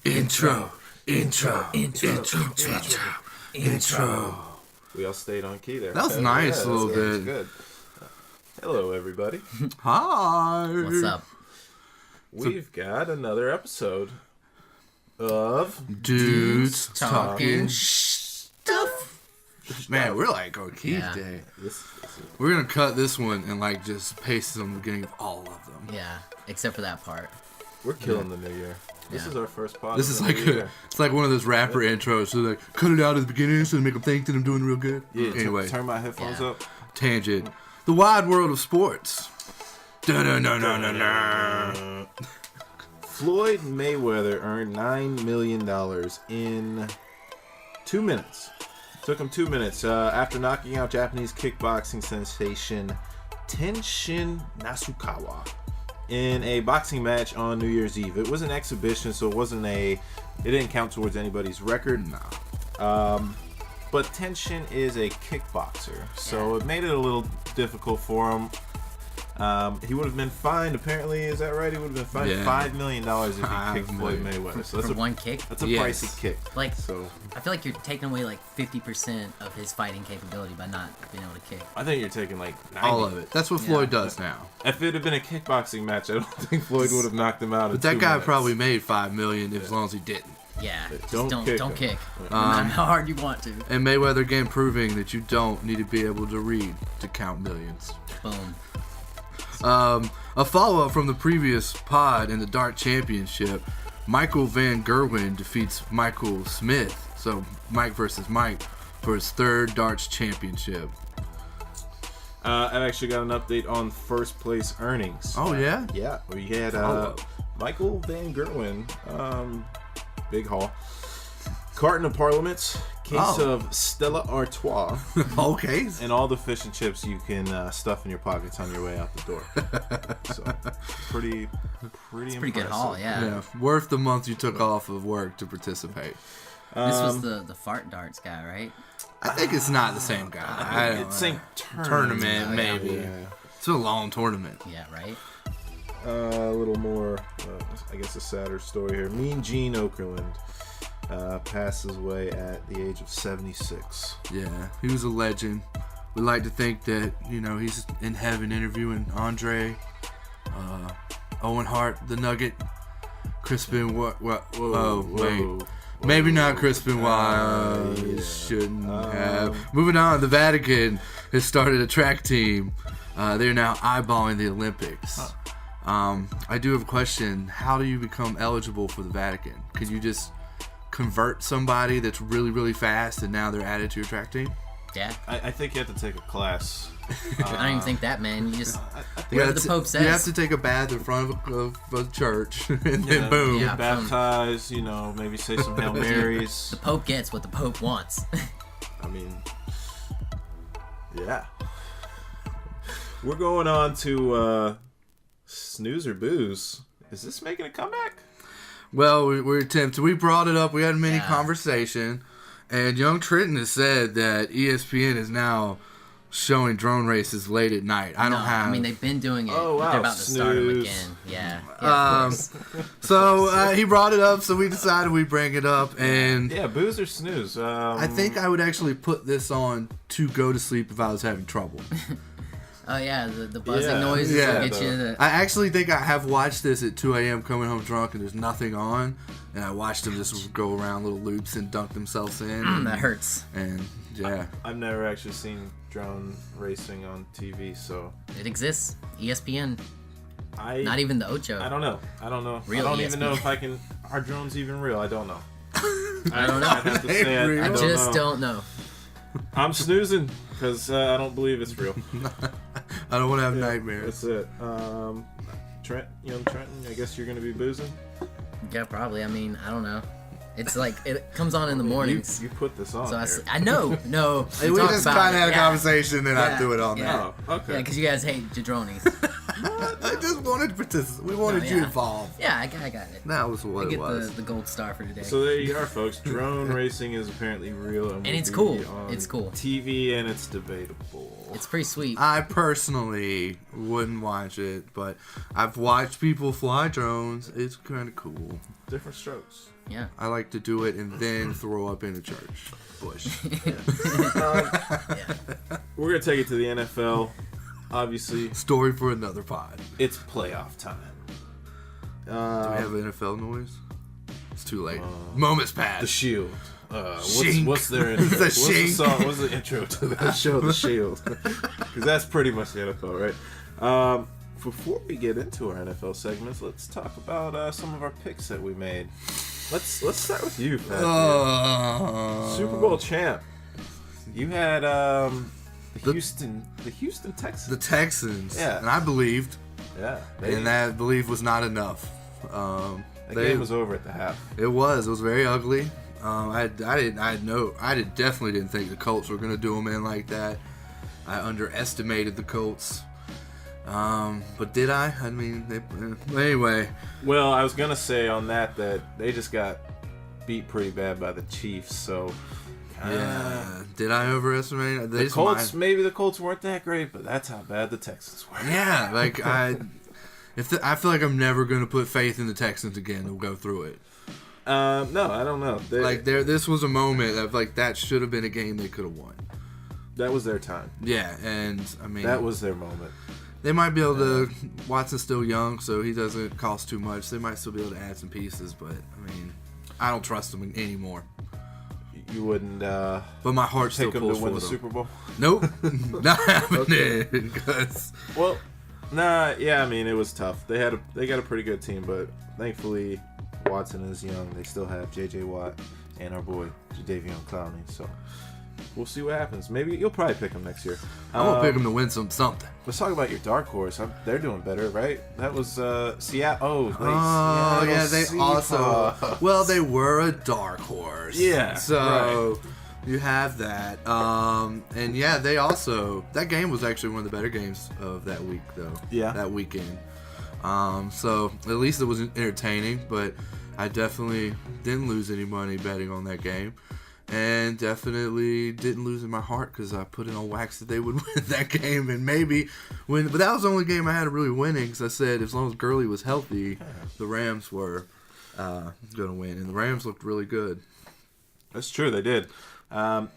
Intro. We all stayed on key there. That was nice a little bit. Good. Hello, everybody. Hi. What's up? We've got another episode of Dudes talking stuff. Man, we're like on key today. We're gonna cut this one and like just paste it on the beginning of all of them. Yeah, except for that part. We're killing the new year. This is our first podcast. This is like it's like one of those rapper intros. So like, cut it out at the beginning so to make them think that I'm doing real good. Yeah. Anyway, turn my headphones up. Tangent. The wide world of sports. Dun-dun-dun-dun-dun-dun. Floyd Mayweather earned $9 million in 2 minutes. Took him 2 minutes after knocking out Japanese kickboxing sensation Tenshin Nasukawa in a boxing match on New Year's Eve. It was an exhibition, so it didn't count towards anybody's record. No. But Tenshin is a kickboxer, so it made it a little difficult for him. He would have been fined, apparently, is that right? He would have been fined $5 million if he kicked Floyd Mayweather. So that's one kick? That's a pricey kick. Like, so I feel like you're taking away like 50% of his fighting capability by not being able to kick. I think you're taking like 90. All of it. That's what Floyd does now. If it had been a kickboxing match, I don't think Floyd would have knocked him out. But that guy probably made $5 million as long as he didn't. Yeah, don't kick. No matter how hard you want to. And Mayweather again proving that you don't need to be able to read to count millions. Boom. A follow-up from the previous pod in the Dart Championship, Michael Van Gerwen defeats Michael Smith. So Mike versus Mike for his third Darts Championship. I've actually got an update on first place earnings. Oh, yeah? Yeah. We had Michael Van Gerwen, big haul. Carton of Parliaments, case of Stella Artois. Okay. And all the fish and chips you can stuff in your pockets on your way out the door. So, pretty good haul, yeah. Worth the month you took off of work to participate. This was the fart darts guy, right? I think it's not the same guy. It's same tournament, maybe. Yeah. It's a long tournament. Yeah, right? A little more, I guess a sadder story here. Mean Gene Okerlund passes away at the age of 76. Yeah, he was a legend. We like to think that, he's in heaven interviewing Andre, Owen Hart, the Nugget, Crispin, maybe not Crispin Wise. Shouldn't have. Moving on, the Vatican has started a track team. They're now eyeballing the Olympics. I do have a question. How do you become eligible for the Vatican? Could you just convert somebody that's really, really fast and now they're added to your track team? Yeah. I think you have to take a class. I don't even think that, man. You just, whatever the Pope says. You have to take a bath in front of a church and then boom. Get baptized, maybe say some Hail Marys. The Pope gets what the Pope wants. I mean, yeah. We're going on to Snooze or Booze. Is this making a comeback? Well, we're attempting. We brought it up. We had a mini conversation. And Young Trenton has said that ESPN is now showing drone races late at night. I mean, they've been doing it. Oh, wow. They're about to start them again. Yeah. So he brought it up, so we decided we'd bring it up. And yeah, Booze or Snooze? I think I would actually put this on to go to sleep if I was having trouble. Oh, yeah, the buzzing noises will get you. I actually think I have watched this at 2 a.m. coming home drunk and there's nothing on. And I watched them just go around little loops and dunk themselves in. That hurts. And, yeah. I've never actually seen drone racing on TV, so... It exists. ESPN. Not even the Ocho. I don't know. Real I don't ESPN. even know if I can... Are drones even real? I don't know. I don't know. I have to say I just don't know. I'm snoozing because I don't believe it's real. I don't want to have nightmares. That's it. Young Trenton, I guess you're going to be boozing? Yeah, probably. I mean, I don't know. It's like, it comes on in the mornings. You put this on. So I know. We just kind of had a conversation and I threw it on there. Oh, okay. Yeah, because you guys hate jadronis. I just wanted to participate. We wanted you involved. Yeah, I got it. That was what it was. The gold star for today. So there you are, folks. Drone racing is apparently real, and it's cool. It's cool. TV, and it's debatable. It's pretty sweet. I personally wouldn't watch it, but I've watched people fly drones. It's kind of cool. Different strokes. Yeah. I like to do it and then throw up in a church bush. We're gonna take it to the NFL. Obviously, Story for another pod. it's playoff time. Do we have an NFL noise? It's too late. Moment's passed. The Shield. Shink. What's their intro? The What's the Shink. song? What's the intro to that show? The Shield. Because that's pretty much the NFL, right? Before we get into our NFL segments, let's talk about some of our picks that we made. Let's start with you, Pat. Super Bowl champ. You had the Houston Texans. The Texans. Yeah. And I believed. Yeah. And that belief was not enough. The game was over at the half. It was very ugly. I definitely didn't think the Colts were going to do them in like that. I underestimated the Colts. But did I? I mean, anyway. Well, I was going to say on that they just got beat pretty bad by the Chiefs, so... Yeah. Did I overestimate? Maybe the Colts weren't that great, but that's how bad the Texans were. Yeah, like I feel like I'm never going to put faith in the Texans again. They'll go through it. No, I don't know. This was a moment of like that should have been a game they could have won. That was their time. Yeah, and I mean that was their moment. They might be able to. Watson's still young, so he doesn't cost too much. They might still be able to add some pieces, but I mean, I don't trust them anymore. You wouldn't. But my heart still pick them pulls to win for the them. Super Bowl. Nope, not happening. Well, nah, yeah. I mean, it was tough. They got a pretty good team, but thankfully, Watson is young. They still have J.J. Watt and our boy Jadeveon Clowney. So we'll see what happens. Maybe you'll probably pick them next year. I'm gonna pick them to win something. Let's talk about your dark horse. They're doing better, right? That was Seattle. Oh, yeah, they Seahawks. also. Well, they were a dark horse. Yeah, So right. you have that. And yeah, they also. That game was actually one of the better games of that week, though. Yeah. That weekend. So at least it was entertaining, but I definitely didn't lose any money betting on that game. And definitely didn't lose in my heart because I put it on wax that they would win that game and maybe win. But that was the only game I had really winning because I said as long as Gurley was healthy, the Rams were going to win. And the Rams looked really good. That's true, they did. And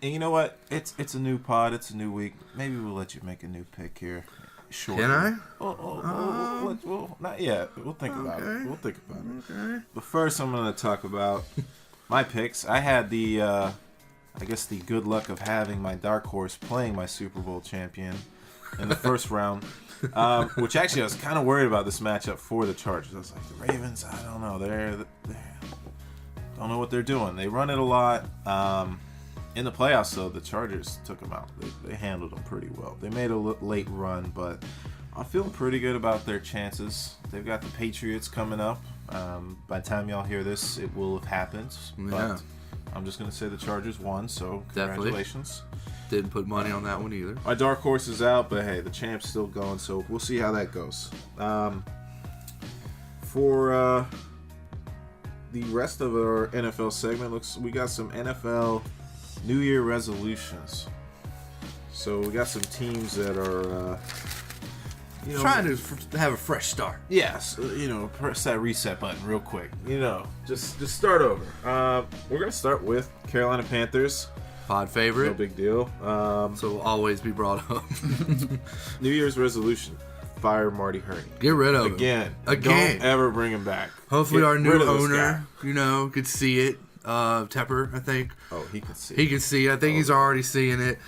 you know what? It's a new pod. It's a new week. Maybe we'll let you make a new pick here. Sure. Can I? Well, not yet. We'll think about it. We'll think about it. Okay. But first, I'm going to talk about my picks. I had the good luck of having my dark horse playing my Super Bowl champion in the first round, which actually I was kind of worried about this matchup for the Chargers. I was like, the Ravens, I don't know. They don't know what they're doing. They run it a lot. In the playoffs, though, the Chargers took them out. They handled them pretty well. They made a late run, but I'm feeling pretty good about their chances. They've got the Patriots coming up. By the time y'all hear this, it will have happened. But Yeah. I'm just going to say the Chargers won, so congratulations. Definitely. Didn't put money on that one either. My dark horse is out, but hey, the champ's still going, so we'll see how that goes. For the rest of our NFL segment, we got some NFL New Year resolutions. So we got some teams that are, Trying to have a fresh start. yes, press that reset button real quick. Just start over. We're gonna start with Carolina Panthers. Pod favorite. No big deal. So will always be brought up. New Year's resolution: fire Marty Hurney. Get rid of him. Again. Again. Don't ever bring him back. Hopefully Get our new rid of this owner, guy. could see it. Tepper, I think. Oh, he can see. He can see it. I think he's already seeing it.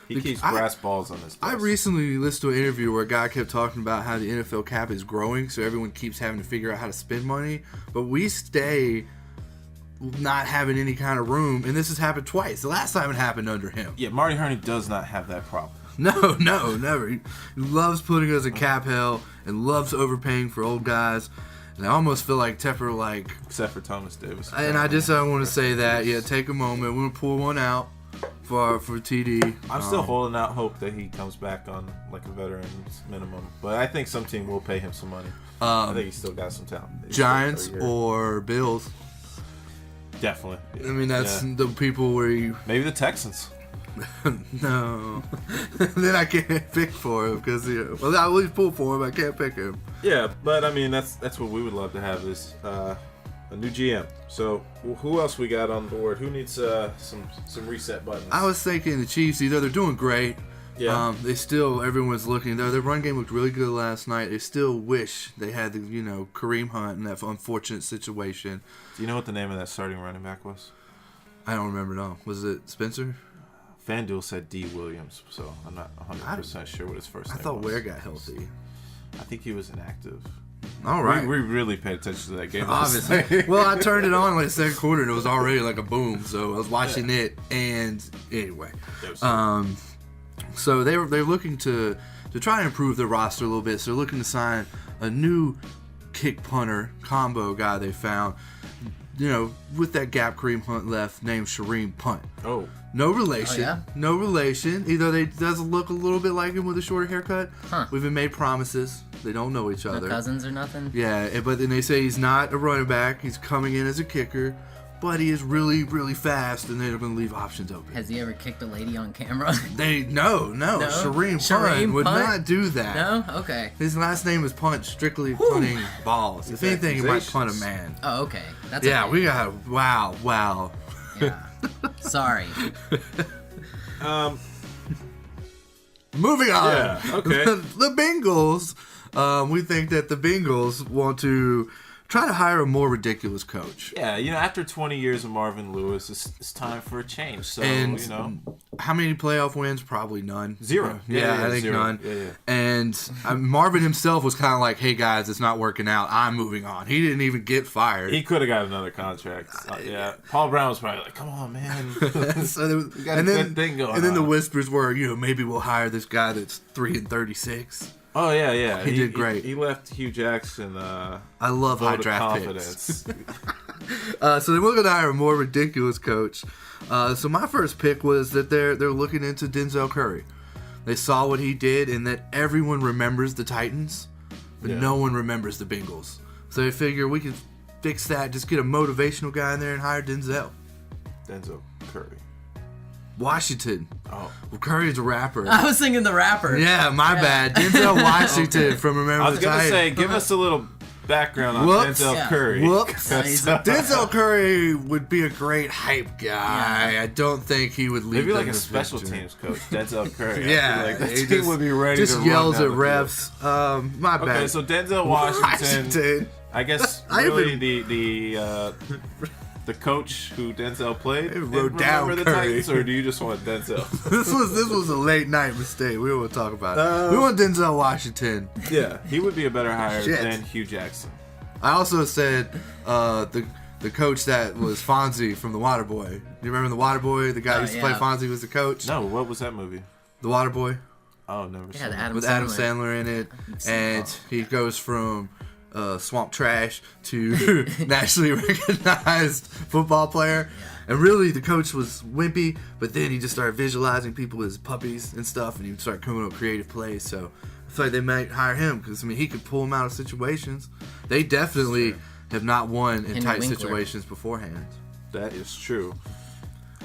He keeps brass balls on his desk. I recently listened to an interview where a guy kept talking about how the NFL cap is growing, so everyone keeps having to figure out how to spend money. But we stay not having any kind of room, and this has happened twice. The last time it happened under him. Yeah, Marty Hurney does not have that problem. No, never. He loves putting us in cap hell and loves overpaying for old guys. And I almost feel like Tepper, Except for Thomas Davis. and I want to say that, take a moment. We're going to pull one out. for TD. I'm still holding out hope that he comes back on like a veteran's minimum, but I think some team will pay him some money. I think he's still got some talent. Giants or Bills. Definitely. I mean, that's the people where you... Maybe the Texans. No. Then I can't pick for him because I always pull for him. I can't pick him. Yeah, but I mean that's what we would love to have is a new GM. So who else we got on board? Who needs some reset buttons? I was thinking the Chiefs. They're doing great. Yeah. They still, everyone's looking. Their run game looked really good last night. They still wish they had the Kareem Hunt in that unfortunate situation. Do you know what the name of that starting running back was? I don't remember. No, was it Spencer? FanDuel said D. Williams, so I'm not 100% sure what his first name was. I thought Ware got healthy. I think he was inactive. All right. We really paid attention to that game. Obviously. Well, I turned it on like the second quarter and it was already like a boom. So I was watching it, and anyway. So they're looking to try and improve their roster a little bit. So they're looking to sign a new kick punter combo guy they found. With that gap Kareem Hunt left, named Shareem Punt. Oh. No relation. Oh, yeah? No relation. Either they doesn't look a little bit like him with a shorter haircut. Huh. We've been made promises. They don't know each other. No cousins or nothing? Yeah, but then they say he's not a running back. He's coming in as a kicker, but he is really, really fast, and they're going to leave options open. Has he ever kicked a lady on camera? No. Shareem Punt would not do that. No? Okay. His last name is Punt, strictly punting balls. If anything, he might punt a man. Oh, okay. That's yeah, okay. we got wow. Yeah. Sorry. Moving on. Yeah, okay. The Bengals. We think that the Bengals want to try to hire a more ridiculous coach. Yeah, after 20 years of Marvin Lewis, it's time for a change. So, how many playoff wins? Probably none. Zero. Yeah, I think 0. none. Yeah. And Marvin himself was kind of like, hey, guys, it's not working out. I'm moving on. He didn't even get fired. He could have got another contract. Yeah. Paul Brown was probably like, come on, man. And then the whispers were, maybe we'll hire this guy that's 3-36. Oh, yeah. He did great. He left Hugh Jackson. I love high draft picks. So they were going to hire a more ridiculous coach. So my first pick was that they're looking into Denzel Curry. They saw what he did, and that everyone remembers the Titans, but no one remembers the Bengals. So they figure we can fix that. Just get a motivational guy in there and hire Denzel. Denzel Curry. Washington. Oh. Well, Curry's a rapper. I was thinking the rapper. Yeah, my bad. Denzel Washington from Remember the Titans. I was going to say, give us a little background on Denzel Curry. Whoops. Denzel Curry would be a great hype guy. I don't think he would leave. Maybe like a special teams coach, Denzel Curry. Yeah. The team would be ready just to yells run at refs. My bad. Okay, so Denzel Washington. I guess really the coach who Denzel played wrote down the Curry. Titans, or do you just want Denzel? This was a late night mistake. We won't talk about it. We want Denzel Washington. Yeah, he would be a better hire than Hugh Jackson. I also said the coach that was Fonzie from The Waterboy. You remember The Waterboy? The guy who used to play Fonzie was the coach. No, what was that movie? The Waterboy. Oh, never seen it. With Adam Sandler in it, and he goes from swamp trash to nationally recognized football player. And really, the coach was wimpy, but then he just started visualizing people as puppies and stuff, and he started coming up with creative plays. So I feel like they might hire him because he could pull them out of situations. They definitely have not won in tight situations beforehand. That is true.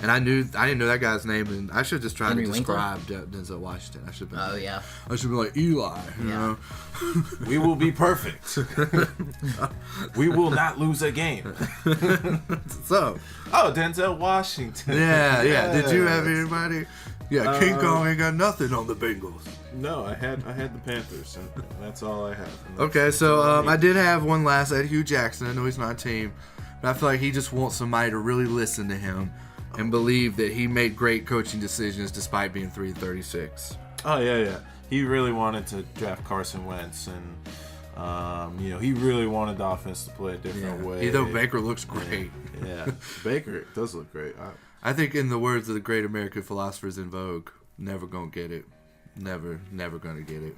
And I didn't know that guy's name, and I should have just tried to describe Denzel Washington. I should have been. I should be like Eli. You know? We will be perfect. We will not lose a game. So. Oh, Denzel Washington. Yeah. Did you have anybody? Yeah, King Kong ain't got nothing on the Bengals. No, I had the Panthers, and that's all I have. Okay, so I did have one last. I had Hugh Jackson. I know he's not a team, but I feel like he just wants somebody to really listen to him and believe that he made great coaching decisions despite being 3-36. Oh, yeah. He really wanted to draft Carson Wentz, and he really wanted the offense to play a different way. Even though Baker looks great. Yeah. Baker does look great. I think in the words of the great American philosophers in vogue, never gonna get it. Never gonna get it.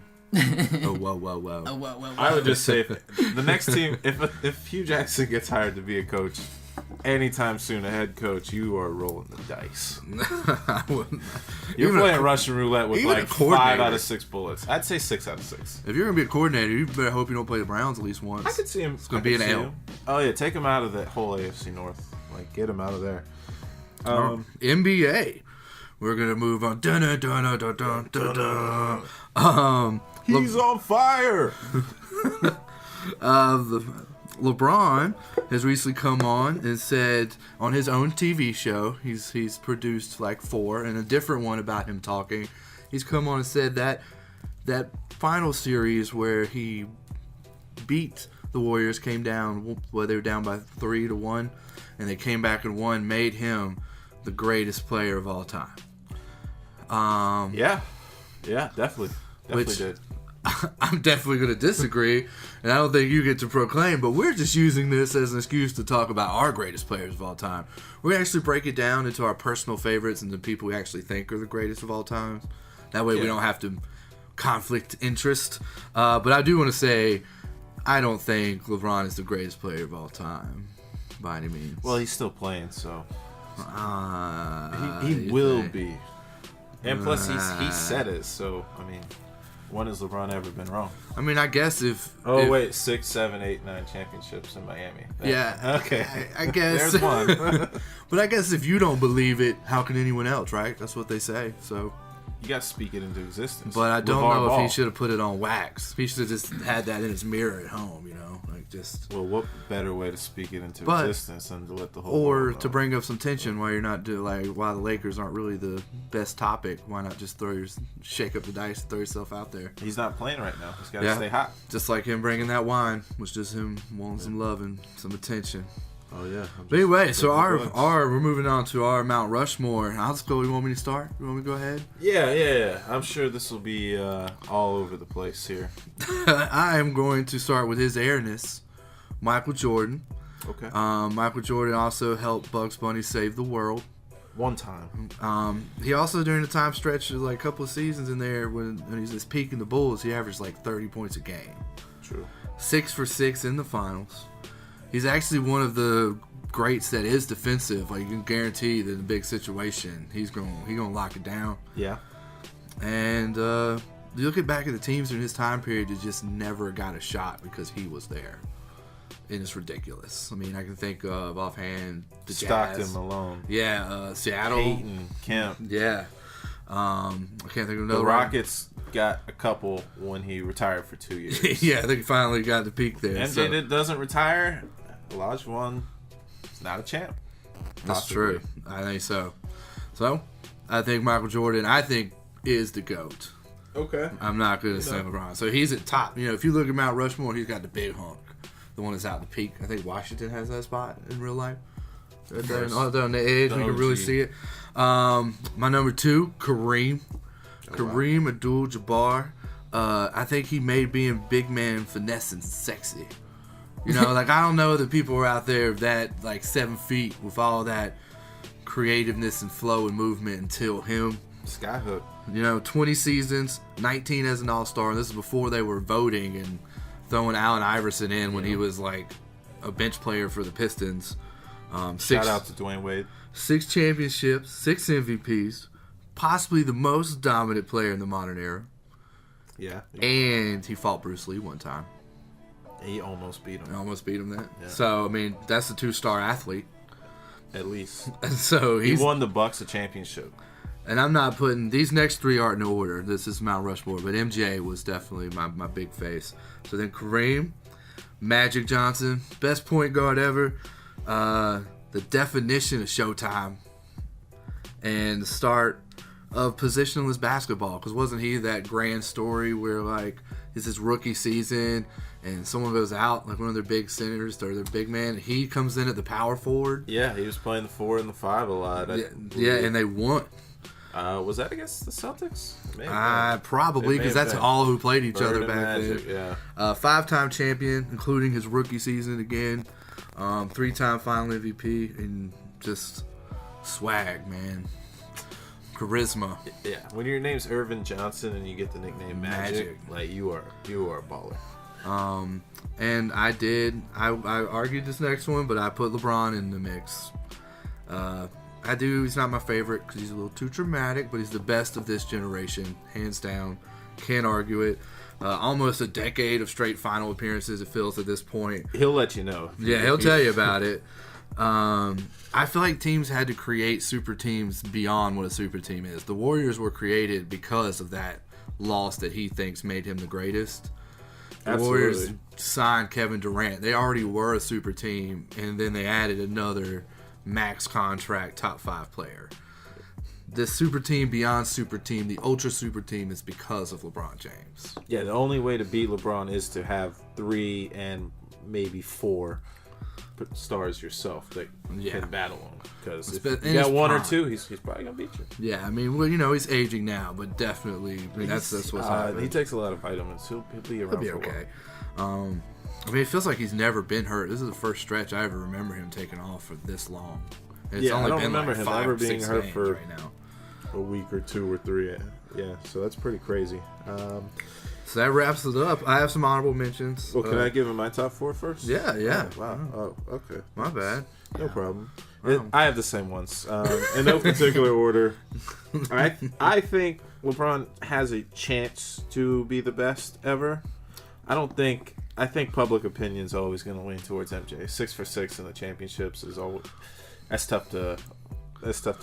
Oh, whoa. Oh, whoa. I would just say the next team, if Hugh Jackson gets hired to be a coach, anytime soon a head coach, you are rolling the dice. I wouldn't. You're Even playing Russian roulette with even a like 5 coordinator. out of 6 bullets. I'd say 6 out of 6. If you're gonna be a coordinator, you better hope you don't play the Browns at least once. I could see him. It's gonna be an L. Oh yeah, take him out of that whole AFC North. Like get him out of there. NBA. We're gonna move on. Dun, dun, dun, dun, dun, dun, dun. He's on fire. LeBron has recently come on and said on his own TV show, he's produced like 4 and a different one about him talking. He's come on and said that final series where he beat the Warriors, came down, well, they were down by 3-1, and they came back and won, made him the greatest player of all time. Yeah, definitely did. I'm definitely going to disagree, and I don't think you get to proclaim, but we're just using this as an excuse to talk about our greatest players of all time. We're going to actually break it down into our personal favorites and the people we actually think are the greatest of all time. That way we don't have to conflict interest. But I do want to say, I don't think LeBron is the greatest player of all time, by any means. Well, he's still playing, so he will be. And plus, he said it, so, I mean... When has LeBron ever been wrong? I mean, I guess if... wait, 6, 7, 8, 9 championships in Miami. Yeah. Okay. I guess. There's one. But I guess if you don't believe it, how can anyone else, right? That's what they say, so... You got to speak it into existence. But I don't LeVar know Ball. if he should have put it on wax. He should have just had that in his mirror at home, you know? Like, just... Well, what better way to speak it into existence than to let the whole Or world know? to bring up some tension while you're not while the Lakers aren't really the best topic, why not just shake up the dice and throw yourself out there? He's not playing right now. He's got to stay hot. Just like him bringing that wine was just him wanting some love and some attention. Oh yeah. But anyway, so we're moving on to our Mount Rushmore. I'll just go. You want me to start? You want me to go ahead? Yeah. I'm sure this will be all over the place here. I am going to start with his airness, Michael Jordan. Okay. Michael Jordan also helped Bugs Bunny save the world. One time. He also, during the time stretch, like a couple of seasons in there, when he's his peak in the Bulls, he averaged like 30 points a game. True. 6 for 6 in the finals. He's actually one of the greats that is defensive. Like, you can guarantee that in a big situation, he's gonna lock it down. Yeah. And you look back at the teams in his time period that just never got a shot because he was there. And it's ridiculous. I mean, I can think of offhand the Stockton, Jazz. Malone. Yeah, Seattle. Peyton, Kemp. Yeah. I can't think of another The one. Rockets got a couple when he retired for 2 years. Yeah, they finally got the peak there. MJ doesn't retire. Olajuwon is not a champ. That's true. I think so. So, I think Michael Jordan, is the GOAT. Okay. I'm not going to say LeBron. So, he's at top. You know, if you look at Mount Rushmore, he's got the big hunk. The one that's out the peak. I think Washington has that spot in real life. Right there on the edge, we can really see it. My number 2, Kareem. Kareem Abdul-Jabbar. I think he made being big man finessing sexy. You know, like, I don't know that people are out there that, like, 7 feet with all that creativeness and flow and movement until him. Skyhook. You know, 20 seasons, 19 as an all-star. And this is before they were voting and throwing Allen Iverson in when he was, like, a bench player for the Pistons. Shout out to Dwayne Wade. 6 championships, 6 MVPs, possibly the most dominant player in the modern era. Yeah. And he fought Bruce Lee one time. He almost beat him. Almost beat him that. Yeah. So, I mean, that's a 2-star athlete. At least. And so he won the Bucks a championship. And I'm not putting... These next 3 aren't in order. This is Mount Rushmore. But MJ was definitely my big face. So then Kareem, Magic Johnson, best point guard ever. The definition of Showtime. And the start of positionless basketball. Because wasn't he that grand story where, like, it's his rookie season and someone goes out, like one of their big centers or their big man, he comes in at the power forward. Yeah, he was playing the 4 and the 5 a lot. Yeah, and they won. Was that against the Celtics? Probably, because that's all who played each other back Magic, then. Yeah. 5-time champion, including his rookie season again. 3-time final MVP, and just swag, man. Charisma. Yeah. When your name's Irvin Johnson and you get the nickname Magic. Like you are a baller. And I argued this next one, but I put LeBron in the mix. He's not my favorite because he's a little too dramatic, but he's the best of this generation, hands down. Can't argue it. Almost a decade of straight final appearances, it feels at this point. He'll let you know. Yeah, he'll tell you about it. I feel like teams had to create super teams beyond what a super team is. The Warriors were created because of that loss that he thinks made him the greatest. The Warriors signed Kevin Durant. They already were a super team, and then they added another max contract top 5 player. The super team beyond super team, the ultra super team, is because of LeBron James. Yeah, the only way to beat LeBron is to have 3 and maybe 4 stars yourself that can battle him. Because if you got 1 or 2, he's probably gonna beat you. Yeah, I mean, well, he's aging now, but definitely, that's what's happening. He takes a lot of vitamins. He'll be around. He'll be okay. I mean, it feels like he's never been hurt. This is the first stretch I ever remember him taking off for this long. And it's I don't remember like him 5 ever or 6 being hurt for right now. a week or 2 or 3. Yeah, so that's pretty crazy. So that wraps it up. I have some honorable mentions. Well, can I give him my top 4 first? Yeah. Oh, wow. Oh, okay. My bad. No problem. I have the same ones. In no particular order. I think LeBron has a chance to be the best ever. I think public opinion is always going to lean towards MJ. 6 for 6 in the championships is always that's tough to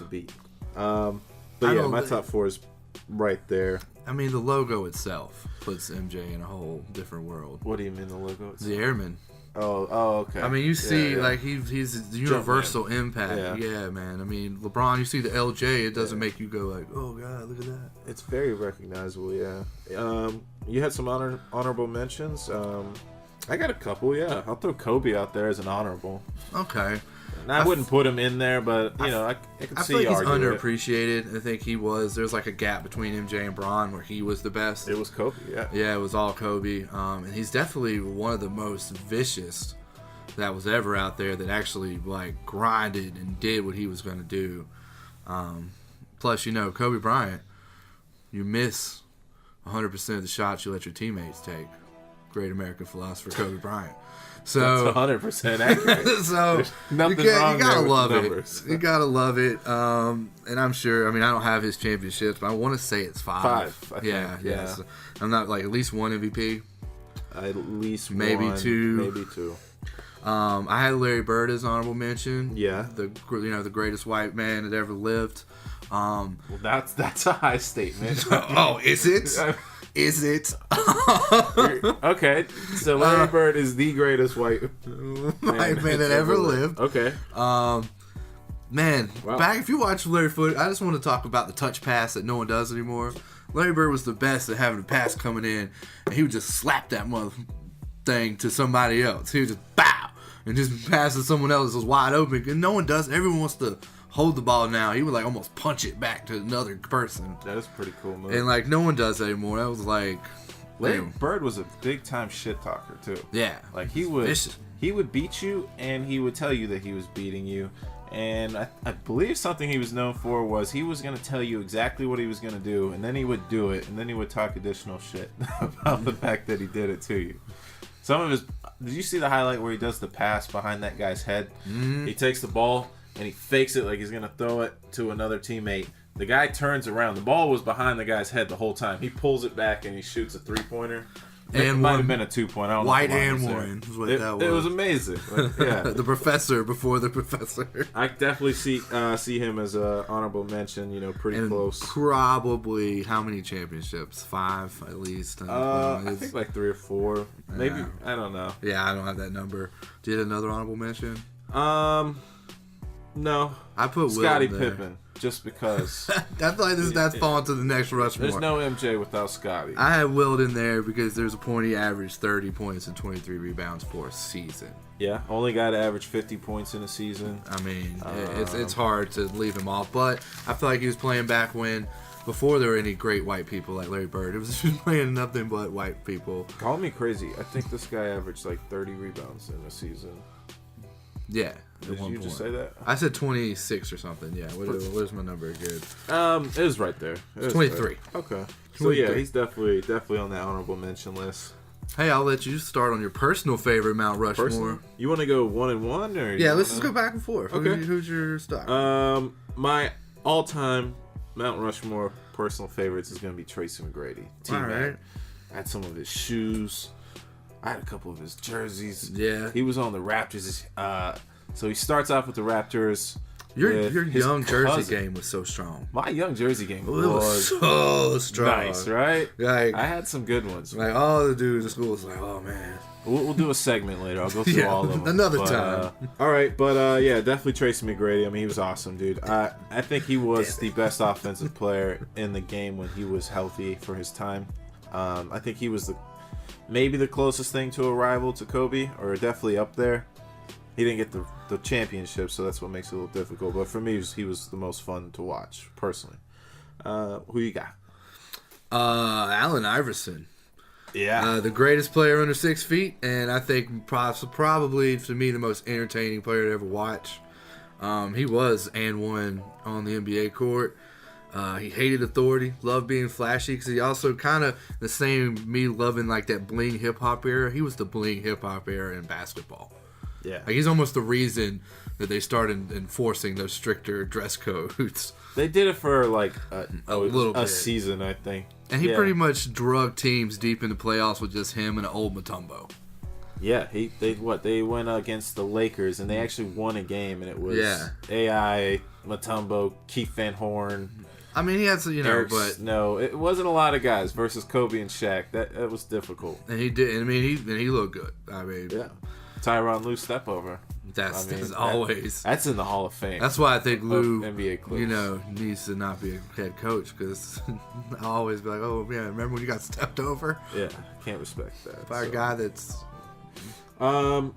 beat. But yeah, my top 4 is right there. I mean, the logo itself puts MJ in a whole different world. What do you mean the logo itself? The airman. Oh, okay. I mean, you see, like he's the universal impact. Yeah, man. I mean, LeBron. You see the LJ. It doesn't make you go like, oh god, look at that. It's very recognizable. Yeah. You had some honorable mentions. I got a couple. Yeah, I'll throw Kobe out there as an honorable. Okay. And I wouldn't put him in there, but I could see. I feel like he's underappreciated. I think he was. There's like a gap between MJ and Bron where he was the best. It was Kobe. Yeah. Yeah, it was all Kobe. And he's definitely one of the most vicious that was ever out there. That actually like grinded and did what he was going to do. Plus, Kobe Bryant, you miss 100% of the shots you let your teammates take. Great American philosopher Kobe Bryant. So that's 100% accurate. So nothing wrong. You gotta there love with it. Numbers. You gotta love it. And I'm sure. I mean, I don't have his championships, but I want to say it's 5. 5. I think. Yeah. So I'm not like at least 1 MVP. At least maybe 1, 2. Maybe 2. I had Larry Bird as honorable mention. Yeah. The greatest white man that ever lived. Well, that's a high statement. Oh, is it? Is it? Okay, so Larry Bird is the greatest white man that ever lived. Okay. Man, wow. Back if you watch Larry Foot, I just want to talk about the touch pass that no one does anymore. Larry Bird was the best at having a pass coming in, and he would just slap that mother thing to somebody else. He would just bow and just pass to someone else that was wide open, and no one does. Everyone wants to hold the ball now. He would like almost punch it back to another person. That is pretty cool move. And like no one does that anymore. That was like Larry Bird was a big time shit talker too. Yeah. Like he would beat you and he would tell you that he was beating you. And I believe something he was known for was he was gonna tell you exactly what he was gonna do, and then he would do it, and then he would talk additional shit about the fact that he did it to you. Some of his did you see the highlight where he does the pass behind that guy's head? Mm-hmm. He takes the ball and he fakes it like he's going to throw it to another teammate. The guy turns around. The ball was behind the guy's head the whole time. He pulls it back and he shoots a 3-pointer. It might have been a 2-point. I don't know. White and Warren is what that was. It was amazing. Yeah. The professor before the professor. I definitely see him as an honorable mention, pretty close. Probably how many championships? 5 at least. I think like 3 or 4. Maybe. I don't know. Yeah, I don't have that number. Did another honorable mention? No, I put Scottie Pippen just because. I feel like that's falling to the next Rushmore. There's no MJ without Scottie. I had Wilt in there because there's a point he averaged 30 points and 23 rebounds for a season. Yeah, only guy to average 50 points in a season. I mean, it's hard to leave him off, but I feel like he was playing back when. Before there were any great white people like Larry Bird, it was just playing nothing but white people. Call me crazy. I think this guy averaged like 30 rebounds in a season. Yeah. Did you just say that? I said 26 or something. Yeah. Where's my number? Good. It was right there. 23. Right. Okay. So yeah, he's definitely on that honorable mention list. Hey, I'll let you start on your personal favorite Mount Rushmore. Personal? You want to go 1 and 1, or Yeah, let's just go back and forth. Okay. Who's your star? My all-time Mount Rushmore personal favorites is going to be Tracy McGrady. All right. I had some of his shoes. I had a couple of his jerseys. Yeah. He was on the Raptors. So he starts off with the Raptors. Your young jersey cousin. game was so strong. My young jersey game It was so strong. nice, right? Like, I had some good ones. like all the dudes at school was like, oh man. We'll do a segment later. I'll go through Yeah, all of them. another But, time. All right, but yeah, definitely Tracy McGrady. I mean, he was awesome, dude. I think he was the best offensive player in the game when he was healthy for his time. I think he was maybe the closest thing to a rival to Kobe, or definitely up there. He didn't get the championship, so that's what makes it a little difficult. But for me, he was the most fun to watch, personally. Who you got? Allen Iverson. Yeah. The greatest player under 6 feet, and I think probably, to me, the most entertaining player to ever watch. He was and won on the NBA court. He hated authority, loved being flashy, because he also kind of the same, me loving like that bling hip-hop era. He was the bling hip-hop era in basketball. Yeah. Like, he's almost the reason that they started enforcing those stricter dress codes. They did it for like A little bit. season, I think. And he Yeah. pretty much drug teams deep into playoffs with just him and an old Mutombo. Yeah, they went against the Lakers and they actually won a game, and it was Yeah. AI, Mutombo, Keith Van Horn, I mean, he had some, Eric but Snow. It wasn't a lot of guys versus Kobe and Shaq. That was difficult. and he did. I mean, he looked good. I mean, Yeah, Tyronn Lue step over. that's I mean, always. That's in the Hall of Fame. That's why I think Lou, NBA clips. needs to not be a head coach, because I'll always be like, oh yeah, remember when you got stepped over Yeah, can't respect that. by a guy that's. All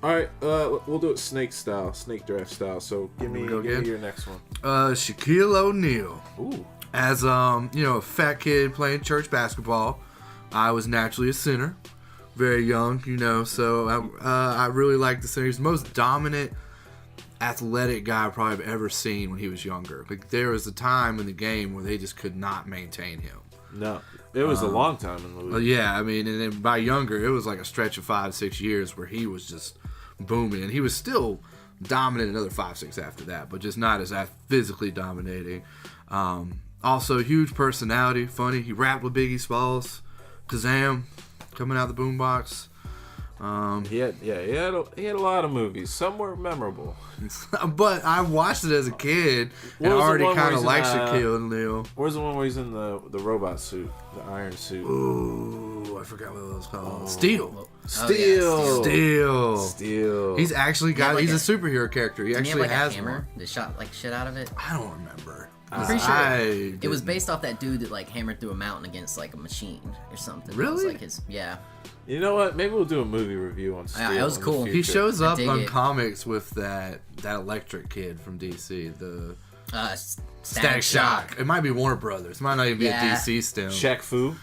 right, we'll do it snake draft style. So give me your next one. Shaquille O'Neal. Ooh. As a fat kid playing church basketball, I was naturally a center, very young, so I really liked the center. He was the most dominant, athletic guy I've probably ever seen when he was younger. Like, there was a time in the game where they just could not maintain him. No, it was a long time in the league. Yeah, I mean, and then by younger, it was like a stretch of 5-6 years where he was just booming, and he was still dominant another 5-6 after that, but just not as physically dominating. Also, huge personality, funny. He rapped with Biggie Smalls, Kazam, coming out the boombox. He had a lot of movies. Some were memorable. But I watched it as a kid and What was the already one where kind of he's liked in, Shaquille O'Neal. Where's the one where he's in the robot suit, the iron suit? Ooh, I forgot what it was called. Steel. Steel. He's actually got. like He's a- a superhero character. He Didn't he have actually like has a hammer one. that shot like shit out of it? I don't remember. I'm pretty sure it was didn't. based off that dude that like hammered through a mountain against like a machine or something. That Really? was, like his, yeah. You know what? Maybe we'll do a movie review on Steel. Yeah, it was in the cool. He future. shows up dig on it. comics with that electric kid from DC, the Static Shock. It might be Warner Brothers. It might not even be Yeah. a DC still. Shaq Fu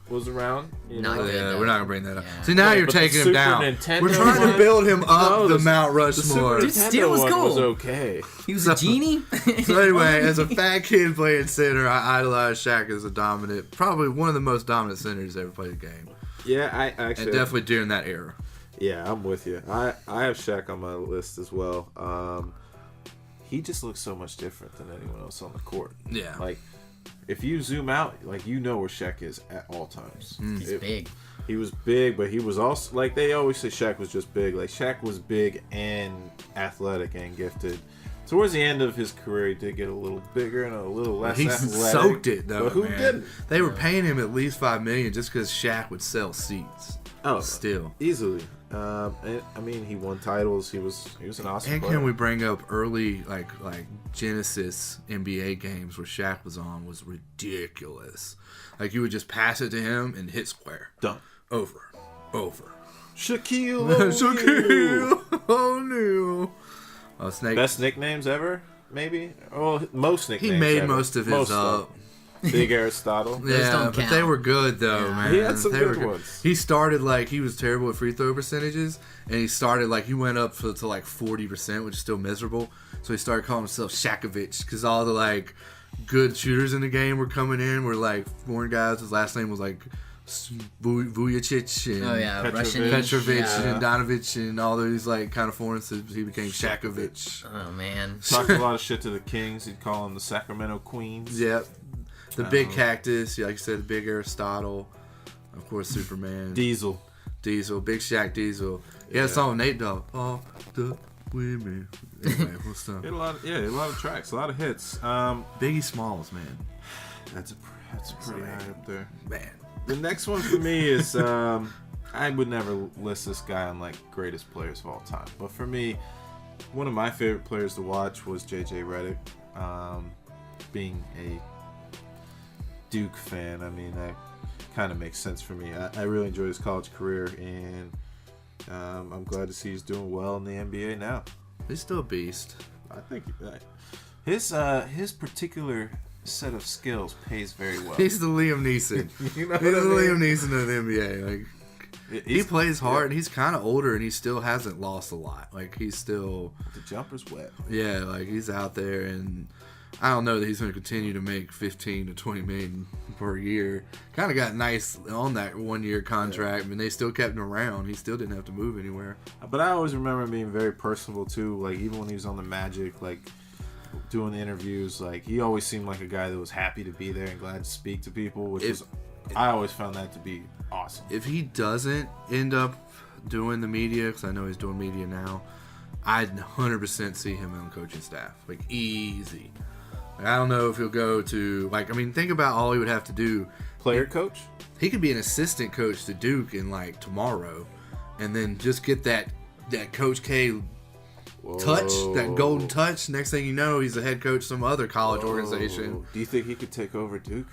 was around. You Not know? good. Yeah, we're not gonna bring that up. Yeah. See, now Yeah, you're but the taking him Super down. Nintendo We're trying to one- build him up No, the the- Mount The Super Rushmore. Dude, Nintendo Steel was one cool. was okay. He was a genie. So anyway, as a fat kid playing center, I idolized Shaq as a dominant, probably one of the most dominant centers ever played the game, Yeah, I and actually definitely during that era. Yeah, I'm with you. I have Shaq on my list as well. He just looks so much different than anyone else on the court. Yeah. Like, if you zoom out, like, you know where Shaq is at all times. He's big. He was big, but he was also, like, they always say Shaq was just big. Like, Shaq was big and athletic and gifted. Towards the end of his career, he did get a little bigger and a little less He athletic. soaked it though, But who man. didn't? They were paying him at least $5 million just because Shaq would sell seats. Oh, Still. easily. I mean, he won titles. He was an awesome And player. can we bring up early like Genesis NBA games where Shaq was on was ridiculous. Like, you would just pass it to him and hit square. Done. Over. Shaquille O'Neal. Shaquille O'Neal. Oh, Snake. Best nicknames ever, maybe? Well, most nicknames He made ever. most of his up. Big Aristotle. Yeah, don't but count. they were good though, Yeah. man. He had some They good were ones. He started like he was terrible at free throw percentages, and he started like he went up to like 40%, which is still miserable. So he started calling himself Shakovich because all the like good shooters in the game were coming in. Were like foreign guys. His last name was like Vujicic and Oh yeah, Russian. Petrovic Yeah. and Donovic and all those like kind of foreign subs. He became Shakovic. Oh man. Talked a lot of shit to the Kings. He'd call them the Sacramento Queens. Yep. The big cactus, like you said, the big Aristotle. Of course, Superman. Diesel. Big Shaq Diesel. He had a song with Nate Dogg. All the women. Anyway, what's up? He had a lot of tracks, a lot of hits. Biggie Smalls, man. That's pretty high up there. Man. The next one for me is I would never list this guy on like greatest players of all time, but for me, one of my favorite players to watch was JJ Redick. Being a Duke fan, I mean that kind of makes sense for me. I really enjoyed his college career, and I'm glad to see he's doing well in the NBA now. He's still a beast. I think his particular set of skills pays very well. He's the Liam Neeson. You know He's the what I mean? Liam Neeson of the NBA. Like he plays hard, and he's kind of older, and he still hasn't lost a lot. Like he's still The jumper's wet. yeah, like he's out there, and I don't know that he's going to continue to make 15 to 20 million per year. Kind of got nice on that 1 year contract, and they still kept him around. He still didn't have to move anywhere. But I always remember him being very personable too. Like even when he was on the Magic, like doing the interviews, like he always seemed like a guy that was happy to be there and glad to speak to people. I always found that to be awesome. If he doesn't end up doing the media, because I know he's doing media now, I'd 100% see him on the coaching staff. Like easy. Like, I don't know if he'll go to think about all he would have to do. Player coach? He could be an assistant coach to Duke in like tomorrow, and then just get that Coach K touch, that golden touch. Next thing you know, he's the head coach of some other college organization. Do you think he could take over Duke?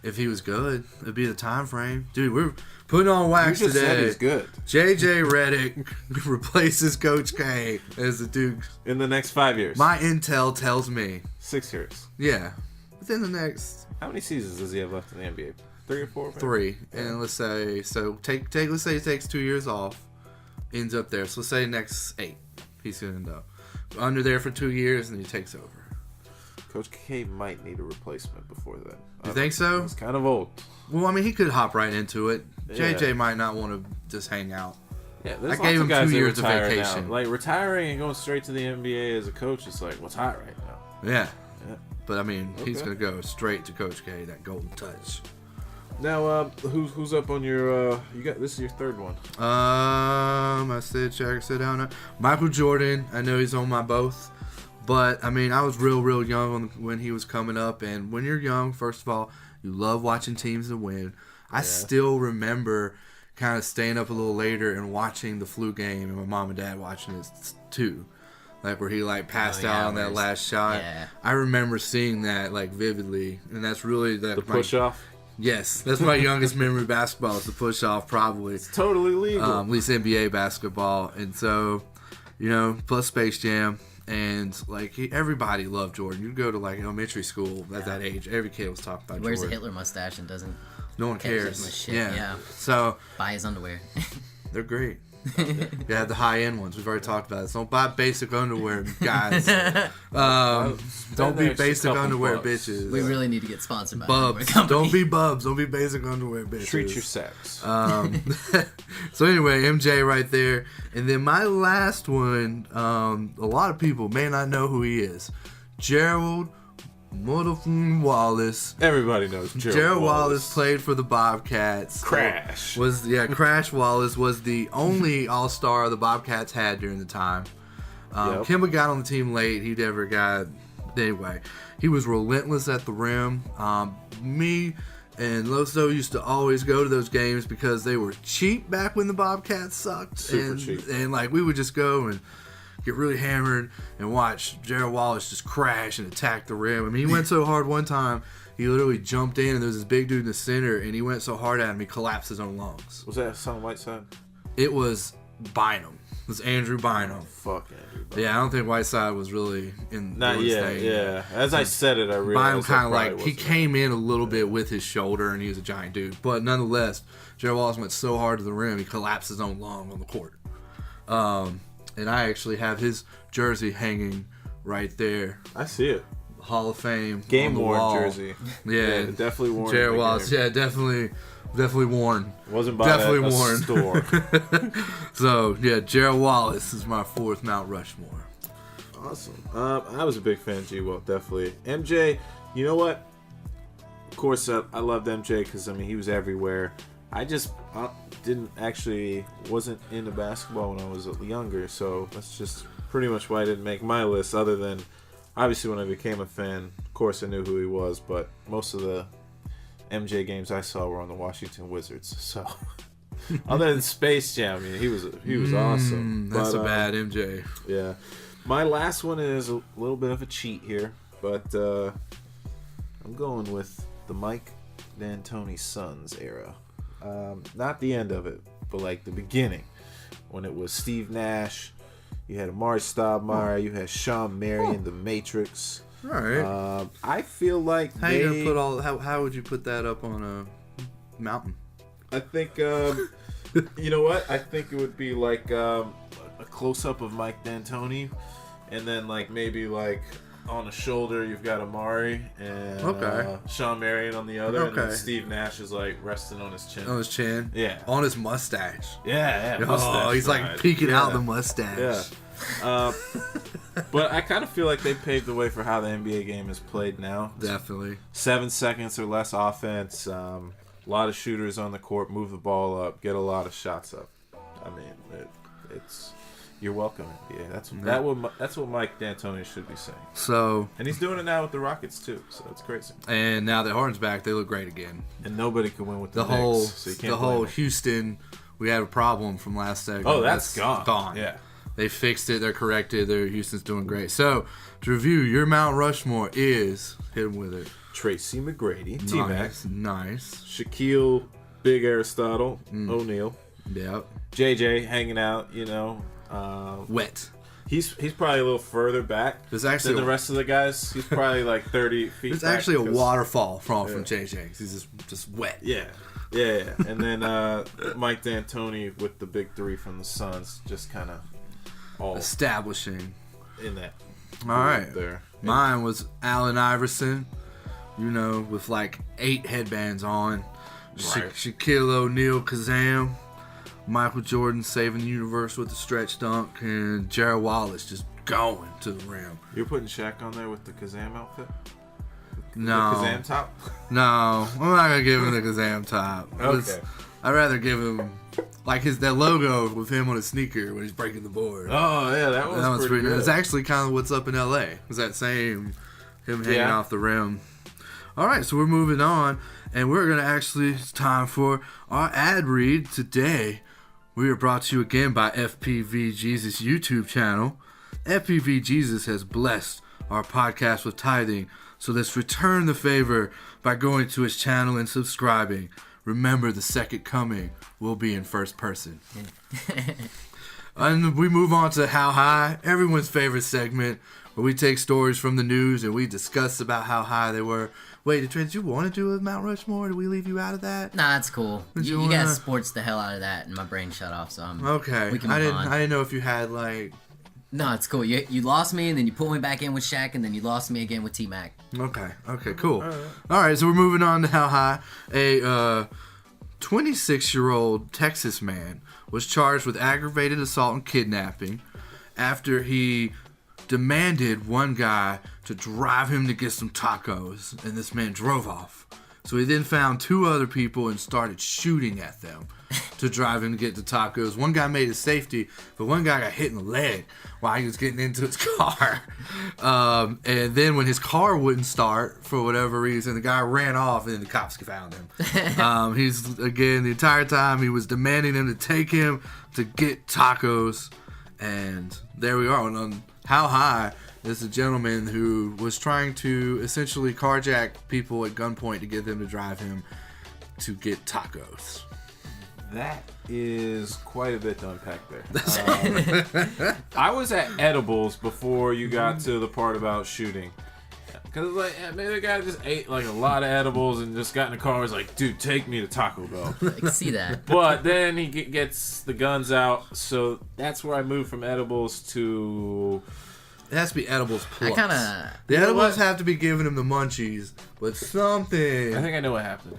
If he was good, it'd be the time frame. Dude, we're putting on wax You just today. said he's good. JJ Redick replaces Coach K as the Duke. In the next 5 years. My intel tells me. 6 years. Yeah. Within the next How many seasons does he have left in the NBA? 3 or 4? Maybe? 3. And let's say let's say he takes 2 years off, ends up there. So let's say next 8. He's gonna end up under there for 2 years, and he takes over. Coach K might need a replacement before then. You think so? He's kind of old. Well, I mean, he could hop right into it. Yeah. JJ might not want to just hang out. Yeah, there's I gave lots him of guys 2 that years of retire vacation. now. Like retiring and going straight to the NBA as a coach is like what's hot right now. Yeah. Yeah. But I mean, he's Okay. gonna go straight to Coach K, that golden touch. Now, who's up on your? You got this is your third one. I said down. Michael Jordan. I know he's on my both, but I mean, I was real young when he was coming up. And when you're young, first of all, you love watching teams to win. I still remember kind of staying up a little later and watching the flu game, and my mom and dad watching it too. Like where he like passed out on that last shot. Yeah. I remember seeing that like vividly, and that's really The push off. Yes, that's my youngest memory of basketball is the push off, probably. It's totally legal. At least NBA basketball, and so plus Space Jam, and like everybody loved Jordan. You go to like elementary school at that age, every kid was talking about He wears a Jordan. Hitler mustache and doesn't No one catch that cares. much shit. Yeah. Yeah. So buy his underwear. they're great. You have the high end ones. We've already talked about this. Don't buy basic underwear, guys. Don't be basic underwear bitches. We really need to get sponsored by Bubs. a company. Don't be bubs. Don't be basic underwear bitches. Treat your sex. So anyway, MJ right there. And then my last one, a lot of people may not know who he is. Gerald motherfucking Wallace. Everybody knows Gerald Wallace played for the Bobcats. Crash. Crash Wallace was the only all-star the Bobcats had during the time. Kemba got on the team late. He never got... Anyway, he was relentless at the rim. Me and Loso used to always go to those games because they were cheap back when the Bobcats sucked. Super cheap. And like we would just go and get really hammered and watch Gerald Wallace just crash and attack the rim. I mean, he went so hard one time, he literally jumped in, and there was this big dude in the center, and he went so hard at him, he collapsed his own lungs. Was that Son Whiteside? It was Bynum. It was Andrew Bynum. Fuck Andrew. Bynum. Yeah, I don't think Whiteside was really in Not doing his yet. thing. Yeah. As I said it, I realized Bynum kind of that like, probably he wasn't came in a little bit with his shoulder, and he was a giant dude. But nonetheless, Gerald Wallace went so hard to the rim, he collapsed his own lung on the court. And I actually have his jersey hanging right there. I see it. Hall of Fame Game on the worn wall. jersey. Yeah, Definitely worn. Gerald Wallace. Yeah, definitely Definitely worn. Wasn't by Definitely a worn. store. So, yeah, Gerald Wallace is my 4th Mount Rushmore. Awesome. I was a big fan of G-Walt, definitely. MJ, you know what? Of course, I loved MJ because, I mean, he was everywhere. I just wasn't into basketball when I was younger, so that's just pretty much why I didn't make my list, other than, obviously, when I became a fan, of course, I knew who he was, but most of the MJ games I saw were on the Washington Wizards, so... Other than Space Jam, I mean, he was awesome. That's a bad MJ. Yeah. My last one is a little bit of a cheat here, but I'm going with the Mike D'Antoni Suns era. Not the end of it, but like the beginning, when it was Steve Nash, you had Amari Stoudemire, you had Shawn Marion, The Matrix. All right. I feel like how would you put that up on a mountain? I think, you know what? I think it would be like a close-up of Mike D'Antoni, and then like maybe like on the shoulder you've got Amari and Shawn Marion on the other, and then Steve Nash is like resting on his chin. On his chin? Yeah. On his mustache. Yeah. Oh, he's like peeking out the mustache. Yeah. But I kind of feel like they paved the way for how the NBA game is played now. Definitely. 7 seconds or less offense. A lot of shooters on the court, move the ball up, get a lot of shots up. I mean, it's you're welcome, NBA. That's what Mike D'Antoni should be saying. So, and he's doing it now with the Rockets too. So it's crazy. And now that Harden's back, they look great again. And nobody can win with the Knicks, so you can't the whole Houston. We had a problem from last segment. Oh, that's gone. Gone. Yeah. They fixed it. They're corrected. Houston's doing great. So, to review, your Mount Rushmore is hit him with it. Tracy McGrady, T-Mac, nice. Shaquille, Big Aristotle, O'Neal. Yep. JJ hanging out, you know. Wet. He's probably a little further back than the rest of the guys. He's probably like 30 feet There's back. actually a waterfall from JJ. He's just wet. Yeah. And then Mike D'Antoni with the big 3 from the Suns, just kind of all establishing in that. All right. There. Mine was Allen Iverson, you know, with like 8 headbands on. Right. Shaquille O'Neal, Kazam. Michael Jordan saving the universe with the stretch dunk, and Gerald Wallace just going to the rim. You're putting Shaq on there with the Kazam outfit? No. The Kazam top? No, I'm not going to give him the Kazam top. Okay. I'd rather give him, like, that logo with him on his sneaker when he's breaking the board. Oh, yeah, that was pretty good. It's actually kind of what's up in L.A. It's that same, him hanging off the rim. All right, so we're moving on, and we're going to it's time for our ad read today. We are brought to you again by FPV Jesus YouTube channel. FPV Jesus has blessed our podcast with tithing, so let's return the favor by going to his channel and subscribing. Remember, the second coming will be in first person. And we move on to How High, everyone's favorite segment, where we take stories from the news and we discuss about how high they were. Wait, Trent, did you want to do a Mount Rushmore? Did we leave you out of that? Nah, it's cool. You guys sports the hell out of that, and my brain shut off, so I'm okay. We can move on. I didn't know if you had like. No, it's cool. You lost me, and then you pulled me back in with Shaq, and then you lost me again with T-Mac. Okay, cool. All right, so we're moving on to How High. A 26-year-old Texas man was charged with aggravated assault and kidnapping after he demanded one guy to drive him to get some tacos, and this man drove off. So he then found 2 other people and started shooting at them to drive him to get the tacos. One guy made his safety, but one guy got hit in the leg while he was getting into his car. And then when his car wouldn't start, for whatever reason, the guy ran off and the cops found him. The entire time he was demanding them to take him to get tacos. And there we are. On How High is a gentleman who was trying to essentially carjack people at gunpoint to get them to drive him to get tacos. That is quite a bit to unpack there. I was at Edibles before you got to the part about shooting. Because maybe the guy just ate like a lot of edibles and just got in the car and was like, dude, take me to Taco Bell. I can see that. But then he gets the guns out, so that's where I moved from edibles to... It has to be edibles plus. The edibles have to be giving him the munchies, but something... I think I know what happened.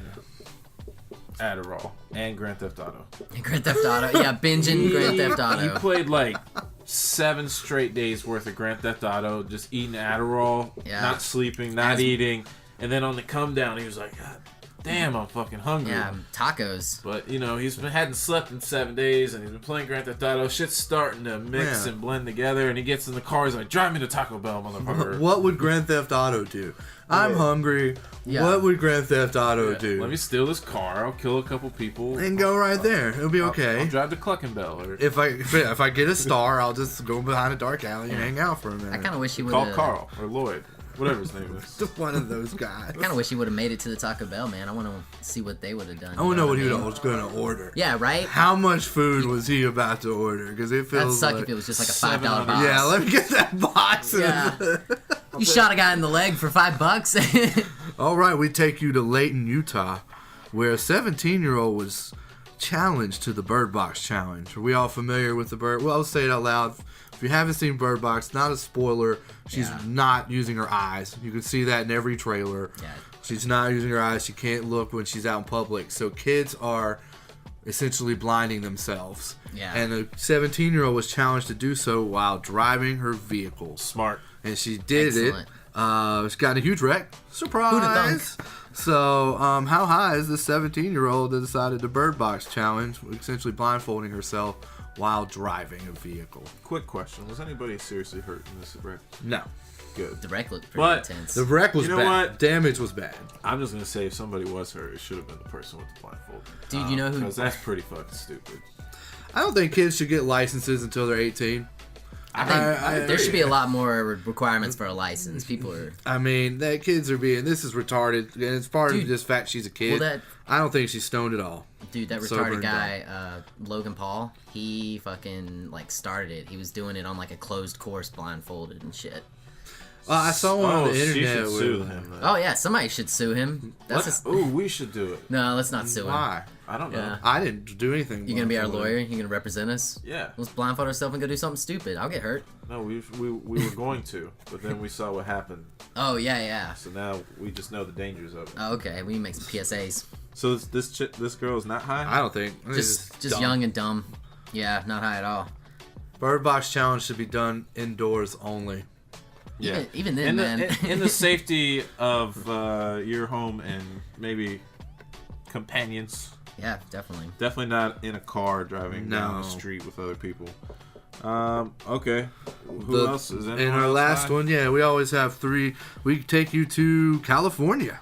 Adderall and Grand Theft Auto. Grand Theft Auto. Yeah, binging Grand Theft Auto. He played like 7 straight days worth of Grand Theft Auto, just eating Adderall, not sleeping, not eating. And then on the come down, he was like, God damn, I'm fucking hungry. Yeah, tacos. But, you know, hadn't slept in 7 days, and he's been playing Grand Theft Auto. Shit's starting to mix and blend together, and he gets in the car, he's like, drive me to Taco Bell, motherfucker. What would Grand Theft Auto do? I'm hungry. Yeah. What would Grand Theft Auto do? Let me steal this car. I'll kill a couple people. And go right there. It'll be okay. I'll drive to Cluckenbell. Or... If I get a star, I'll just go behind a dark alley and hang out for a minute. I kind of wish he would call Carl or Lloyd. Whatever his name is. One of those guys. I kind of wish he would have made it to the Taco Bell, man. I want to see what they would have done. I want to know what he was going to order. Yeah, right? How much food was he about to order? Because it feels that'd suck like if it was just like a $5 box. Yeah, let me get that box. Yeah. You shot a guy in the leg for $5. All right, we take you to Layton, Utah, where a 17-year-old was challenged to the Bird Box Challenge. Are we all familiar with the Bird? Well, I'll say it out loud. If you haven't seen Bird Box, not a spoiler. She's not using her eyes. You can see that in every trailer. Yeah. She's not using her eyes. She can't look when she's out in public. So kids are essentially blinding themselves. Yeah. And a 17-year-old was challenged to do so while driving her vehicle. Smart. And she did it. She got in a huge wreck. Surprise. Who'da thunk? So, how high is this 17-year-old that decided the Bird Box Challenge, essentially blindfolding herself while driving a vehicle? Quick question. Was anybody seriously hurt in this wreck? No. Good. The wreck looked pretty intense. The wreck was bad. What? Damage was bad. I'm just going to say if somebody was hurt, it should have been the person with the blindfold. Dude, you know who... Because that's pretty fucking stupid. I don't think kids should get licenses until they're 18. I think there should be a lot more requirements for a license. People are... I mean, that kids are being... This is retarded, and it's part of just fact she's a kid. Well, I don't think she's stoned at all. Dude, that retarded guy, Logan Paul, he fucking, started it. He was doing it on, a closed course blindfolded and shit. I saw one on the internet. She should sue him. Oh, yeah, somebody should sue him. We should do it. No, let's not sue him. Why? I don't know. Yeah. I didn't do anything. You gonna be our lawyer? You gonna represent us? Yeah. Let's blindfold ourselves and go do something stupid. I'll get hurt. No, we were going to, but then we saw what happened. Oh, yeah. So now we just know the dangers of it. Oh, okay. We can make some PSAs. So this girl is not high? I don't think. Just young and dumb. Yeah, not high at all. Bird Box Challenge should be done indoors only. Yeah. Even then, man. In the safety of your home and maybe companions. Yeah, definitely. Definitely not in a car driving down the street with other people. Okay. Who else is in our last one? Yeah, we always have 3. We take you to California,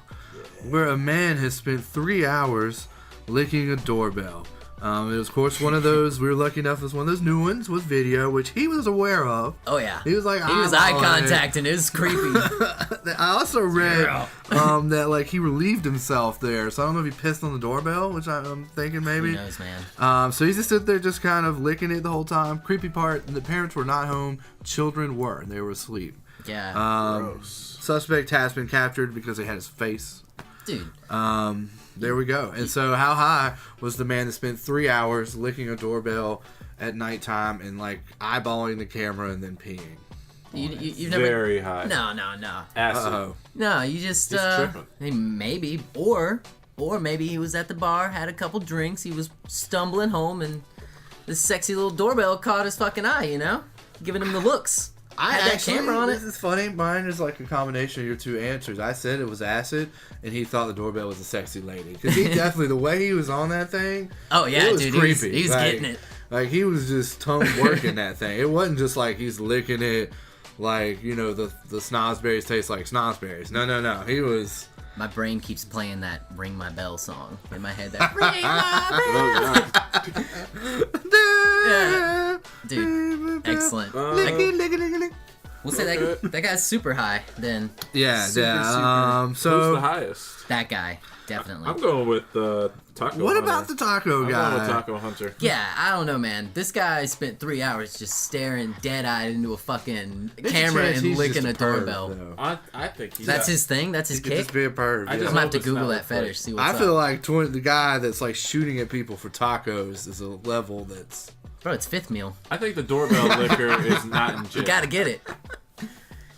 where a man has spent 3 hours licking a doorbell. It was, of course, one of those. We were lucky enough. It was one of those new ones with video, which he was aware of. Oh yeah, he was like, he was eye contact, and it was creepy. I also read that he relieved himself there. So I don't know if he pissed on the doorbell, which I'm thinking maybe. Who knows, man? So he's just stood there, just kind of licking it the whole time. Creepy part: the parents were not home. Children were. They were asleep. Yeah. Gross. Suspect has been captured because they had his face. Dude. There we go. And so how high was the man that spent 3 hours licking a doorbell at nighttime and eyeballing the camera and then peeing? You've never... Very high. No. Acid. No, you just maybe or maybe he was at the bar, had a couple drinks, he was stumbling home, and this sexy little doorbell caught his fucking eye, giving him the looks. I had that camera on it. This is funny. Mine is a combination of your 2 answers. I said it was acid, and he thought the doorbell was a sexy lady. Because he definitely, the way he was on that thing, oh yeah, it was dude, creepy. He was getting it. He was just tongue working that thing. It wasn't just he's licking it the snozberries taste like snozberries. No. He was... My brain keeps playing that Ring My Bell song in my head. That Ring My Bell! Yeah. Dude, excellent. We'll say that guy's super high then. Yeah, super. So who's the highest? That guy, definitely. I'm going with Taco. What about the taco guy? I'm going with Taco Hunter. Yeah, I don't know, man. This guy spent 3 hours just staring dead-eyed into a fucking camera and licking a doorbell. I think that's his thing. That's his he kick. Could just be a perv. I'm gonna have to Google that fetish. See what's up. I feel like the guy that's shooting at people for tacos is a level that's. Bro, it's fifth meal. I think the doorbell licker is not in jail. You gotta get it.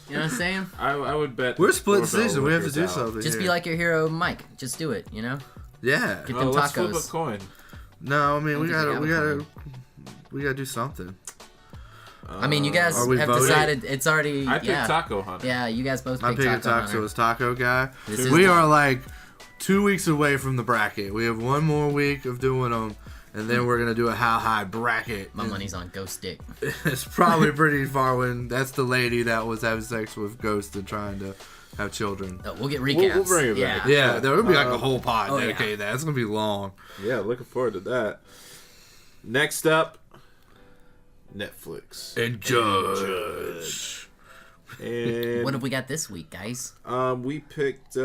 You know what I'm saying? I would bet. We're split decision. We have to do something. Just be like your hero, Mike. Just do it. Yeah. Get them Let's flip a tacos. coin. No, I mean we don't think gotta we do something. I mean, you guys Are we have voting? decided it's already. I picked Taco Hunter. Yeah, you guys both I picked picked Taco a Hunter. taco guy. This is We the- are like 2 weeks away from the bracket. We have one more week of doing them, and then we're gonna do a how high bracket. My money's on Ghost Dick. It's probably pretty far when that's the lady that was having sex with Ghost and trying to have children. Oh, we'll get recaps. We'll bring it yeah. back. Yeah, there would be like a whole pod oh, yeah. dedicated to that. It's gonna be long. Yeah, looking forward to that. Next up, Netflix. And Judge. And What have we got this week, guys? we picked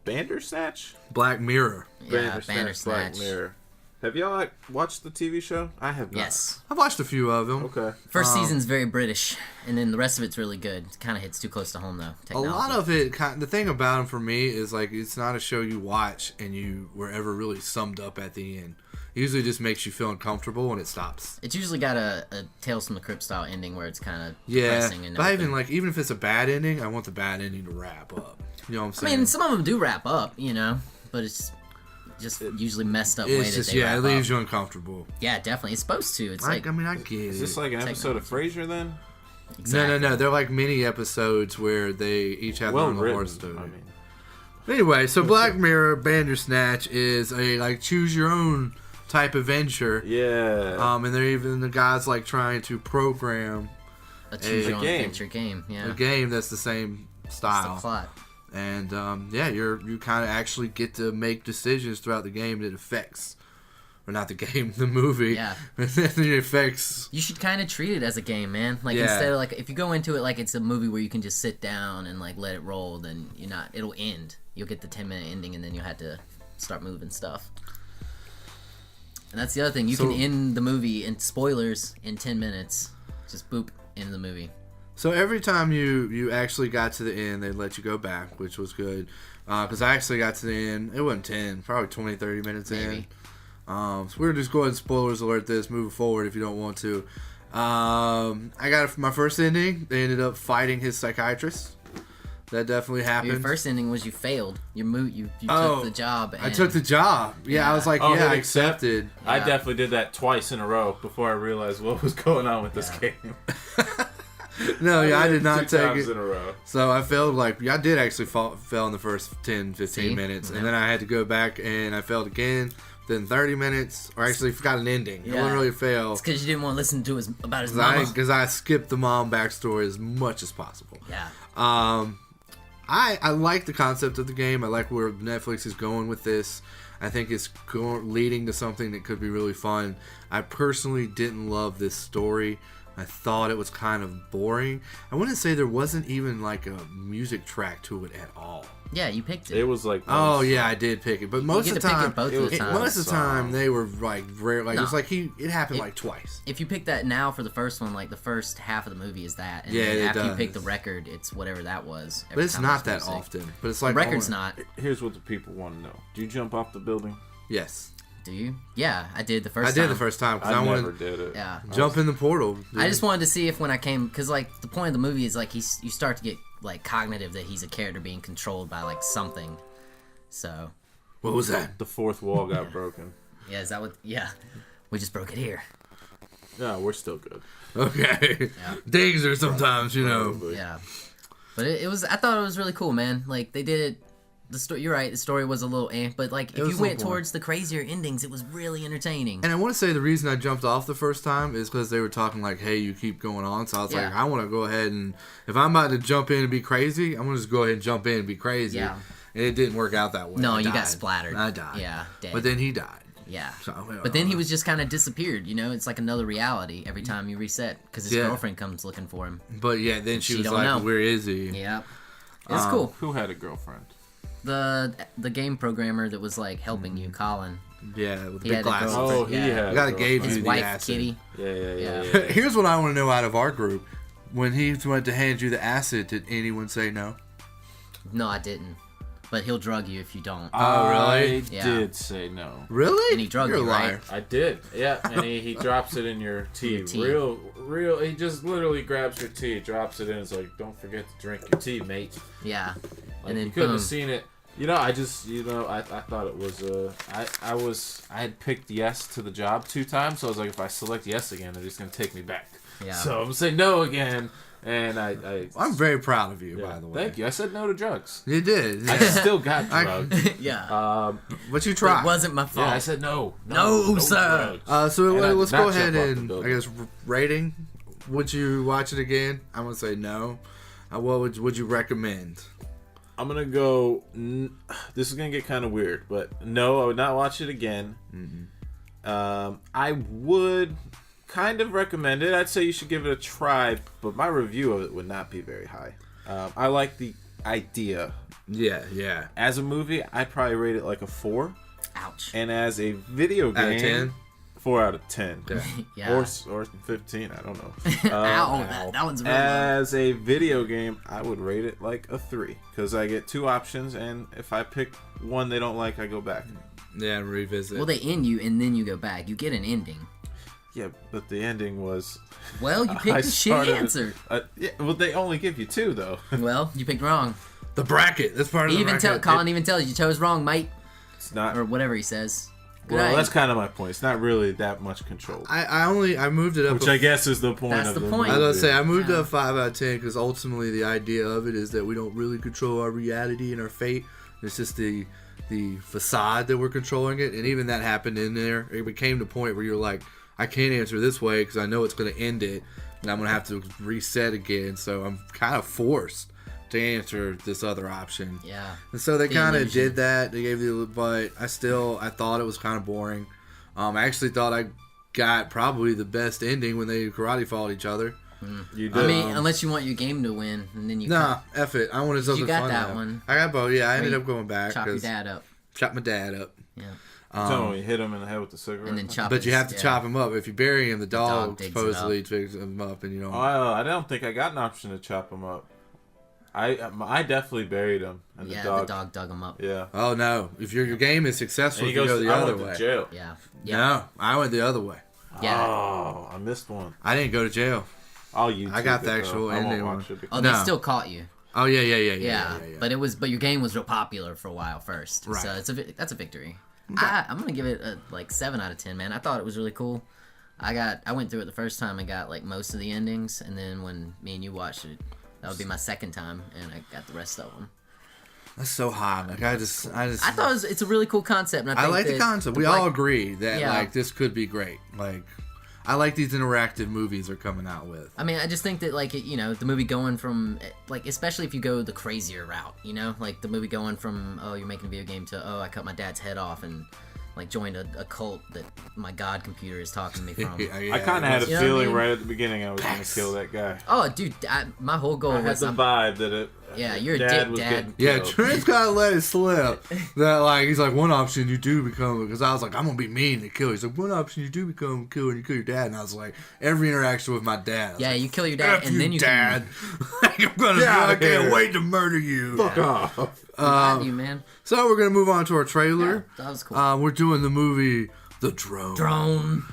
Bandersnatch? Black Mirror. Yeah, Black Bandersnatch. Mirror. Have y'all watched the TV show? I have not. Yes. I've watched a few of them. Okay. First season's very British, and then the rest of it's really good. Kind of hits too close to home, though. A Technology. lot of it, the thing about them for me is like it's not a show you watch and you were ever really summed up at the end. It usually just makes you feel uncomfortable and it stops. It's usually got a Tales from the Crypt style ending where it's kind of Yeah, depressing and but everything. even if it's a bad ending, I want the bad ending to wrap up. You know what I'm saying? I mean, some of them do wrap up, you know, but it's just usually messed up way it's that just they it wrap leaves up. you uncomfortable. Yeah, definitely. It's supposed to. It's like I mean, I get Is it. this like an episode of Frasier then? exactly. No. They're like mini episodes where they each have their Well own written. horror story. I mean, Anyway, so Black Mirror Bandersnatch is a like choose your own type adventure. yeah. And they're even the guys like trying to program A choose your own game. adventure game. Yeah. a game that's the same That's style. the plot. And you kind of actually get to make decisions throughout the game that affects, or not the game, the movie. Yeah. It affects. You should kind of treat it as a game, man. Like Yeah. instead of like if you go into it like it's a movie where you can just sit down and like let it roll, then it'll end. You'll get the 10-minute ending and then you'll have to start moving stuff. And that's the other thing. You So- can end the movie in spoilers in 10 minutes. Just boop, end the movie. So every time you actually got to the end, they let you go back, which was good. Because I actually got to the end. It wasn't 10, probably 20, 30 minutes Maybe. in. So we're just go ahead and spoilers alert this, moving forward if you don't want to. I got my first ending. They ended up fighting his psychiatrist. That definitely happened. Your first ending was you failed. You Oh, took the job. And I took the job. Yeah, I was like, Oh, yeah, I hit accept. accepted. I Yeah. definitely did that twice in a row before I realized what was going on with this Yeah. game. No, yeah, I did not Two take times it. in a row. So I failed, I did actually fell in the first 10, 15 See? minutes. Yeah. And then I had to go back and I failed again. Then 30 minutes, or actually forgot an ending. It Yeah. wouldn't really fail. It's because you didn't want to listen to about his mama. Because I skipped the mom backstory as much as possible. Yeah. I like the concept of the game. I like where Netflix is going with this. I think it's leading to something that could be really fun. I personally didn't love this story. I thought it was kind of boring. I wouldn't say there wasn't even like a music track to it at all. Yeah, you picked it. It was like Oh yeah, I did pick it, but most get of the to pick time, it both of the times. most of the time they were like rare. Like No. it was like it happened like twice. If you pick that now for the first one, like the first half of the movie is that, and Yeah, then it after you does. pick the record, it's whatever that was. But every it's time not there's that music. often. But it's The like record's oh, not. Here's what the people want to know. Do you jump off the building? Yes, Do you? Yeah, I did the first I time. did the first time because I I never wanted did it. Yeah. to jump in the portal. Dude. I just wanted to see if when I came, because like the point of the movie is like you start to get like cognitive that he's a character being controlled by like something. So What was that? The fourth wall got broken. yeah, is that what? Yeah, we just broke it here. No, we're still good. Okay. Yeah. Dings are sometimes, you know. Probably. Yeah, but it was. I thought it was really cool, man. Like they did it. The story. You're right. The story was a little but like if was you a went little boring. towards the crazier endings, it was really entertaining. And I want to say the reason I jumped off the first time is because they were talking like, hey, you keep going on. So I was like, Yeah. I want to go ahead and, if I'm about to jump in and be crazy, I'm going to just go ahead and jump in and be crazy. Yeah. And it didn't work out that way. No, I you got died. splattered. I died. Yeah, dead. But then he died. Yeah. So, But then he was just kind of disappeared, you know? It's like another reality every time you reset because his Yeah. girlfriend comes looking for him. But yeah, then she was don't like, know. where is he? Yeah. It's cool. Who had a girlfriend? The game programmer that was like helping you, Colin. Yeah, with the He big had a glasses. girlfriend. Oh, he Yeah. had. I gotta a gave girlfriend. His you the wife, acid. Kitty. Yeah. Here's what I want to know out of our group. When he went to hand you the acid, did anyone say no? No, I didn't. But he'll drug you if you don't. Oh, really? I Yeah. did say no. Really? And he drugged You're a you, liar. right? I did. Yeah, and he drops it in your tea. Your tea. Real. He just literally grabs your tea, drops it in. It's like, don't forget to drink your tea, mate. Yeah. Like, And then you couldn't boom. have seen it. I thought it was I had picked yes to the job 2 times, so I was like, if I select yes again, they're just gonna take me back. Yeah. So I'm gonna say no again, and I'm very proud of you, by the way. Thank you. I said no to drugs. You did. Yeah. I still got drugs. Yeah. But you tried. It wasn't my fault. Yeah, I said no, sir. So let's go ahead and I guess rating. Would you watch it again? I'm gonna say no. What would you recommend? I'm gonna go. This is gonna get kind of weird, but no, I would not watch it again. Mm-hmm. I would kind of recommend it. I'd say you should give it a try, but my review of it would not be very high. I like the idea. Yeah. As a movie, I'd probably rate it like a 4. Ouch. And as a video game, out of 10? 4 out of 10. Yeah. Or 15, I don't know. Ow, that one's really low. As a video game, I would rate it like a 3. Because I get 2 options, and if I pick one they don't like, I go back. Yeah, revisit. Well, they end you, and then you go back. You get an ending. Yeah, but the ending was... Well, you picked a shitty answer. Well, they only give you 2, though. Well, you picked wrong. The bracket. That's part of the bracket. Colin even tells you chose wrong, mate. It's not... Or whatever he says. Well, that's kind of my point. It's not really that much control. I moved it up. Which I guess is the point of the movie. I was going to say, I moved up 5 out of 10 because ultimately the idea of it is that we don't really control our reality and our fate. It's just the facade that we're controlling it. And even that happened in there. It became the point where you're like, I can't answer this way because I know it's going to end it. And I'm going to have to reset again. So I'm kind of forced to answer this other option. Yeah. And so they kind of did that. They gave you, but I thought it was kind of boring. I actually thought I got probably the best ending when they karate fought each other. You did. I mean, unless you want your game to win, and then you. Nah, F it. I wanted something fun. You got that one. I got both. Yeah, I ended up going back. Chop your dad up. Chop my dad up. Yeah. So you hit him in the head with the cigarette. And then chop. But you have to chop him up. If you bury him, the dog supposedly picks him up, and you know. I don't think I got an option to chop him up. I definitely buried him, and the dog dug him up. Yeah. Oh no! If your game is successful, you go the other way. To jail. Yeah. No, I went the other way. Yeah. Oh, I missed one. I didn't go to jail. Oh, you. I got the actual ending one. Oh, they still caught you. Oh yeah. But your game was real popular for a while first. Right. So that's a victory. I'm gonna give it a 7 out of 10, man. I thought it was really cool. I went through it the first time and got like most of the endings, and then when me and you watched it, that would be my second time, and I got the rest of them. That's so hot. Like I thought it's a really cool concept. And I like the concept. We all agree that like this could be great. Like I like these interactive movies they're coming out with. I mean, I just think that like the movie going from like, especially if you go the crazier route, like the movie going from you're making a video game to I cut my dad's head off and like joined a cult that my god computer is talking to me from. I kind of had a feeling right at the beginning I was going to kill that guy. Oh, dude, my whole goal was... I had the vibe that you're a dick, Dad. Yeah, Trent's gotta let it slip. That like he's like, one option you do become, because I was like, I'm gonna be mean to kill. He's like, one option you do become killer and you kill your dad. And I was like, every interaction with my dad. Yeah, like, you kill your dad and then you dad. I can't wait to murder you. Fuck off. You, man. So we're gonna move on to our trailer. Yeah, that was cool. We're doing the movie The Drone. Drone.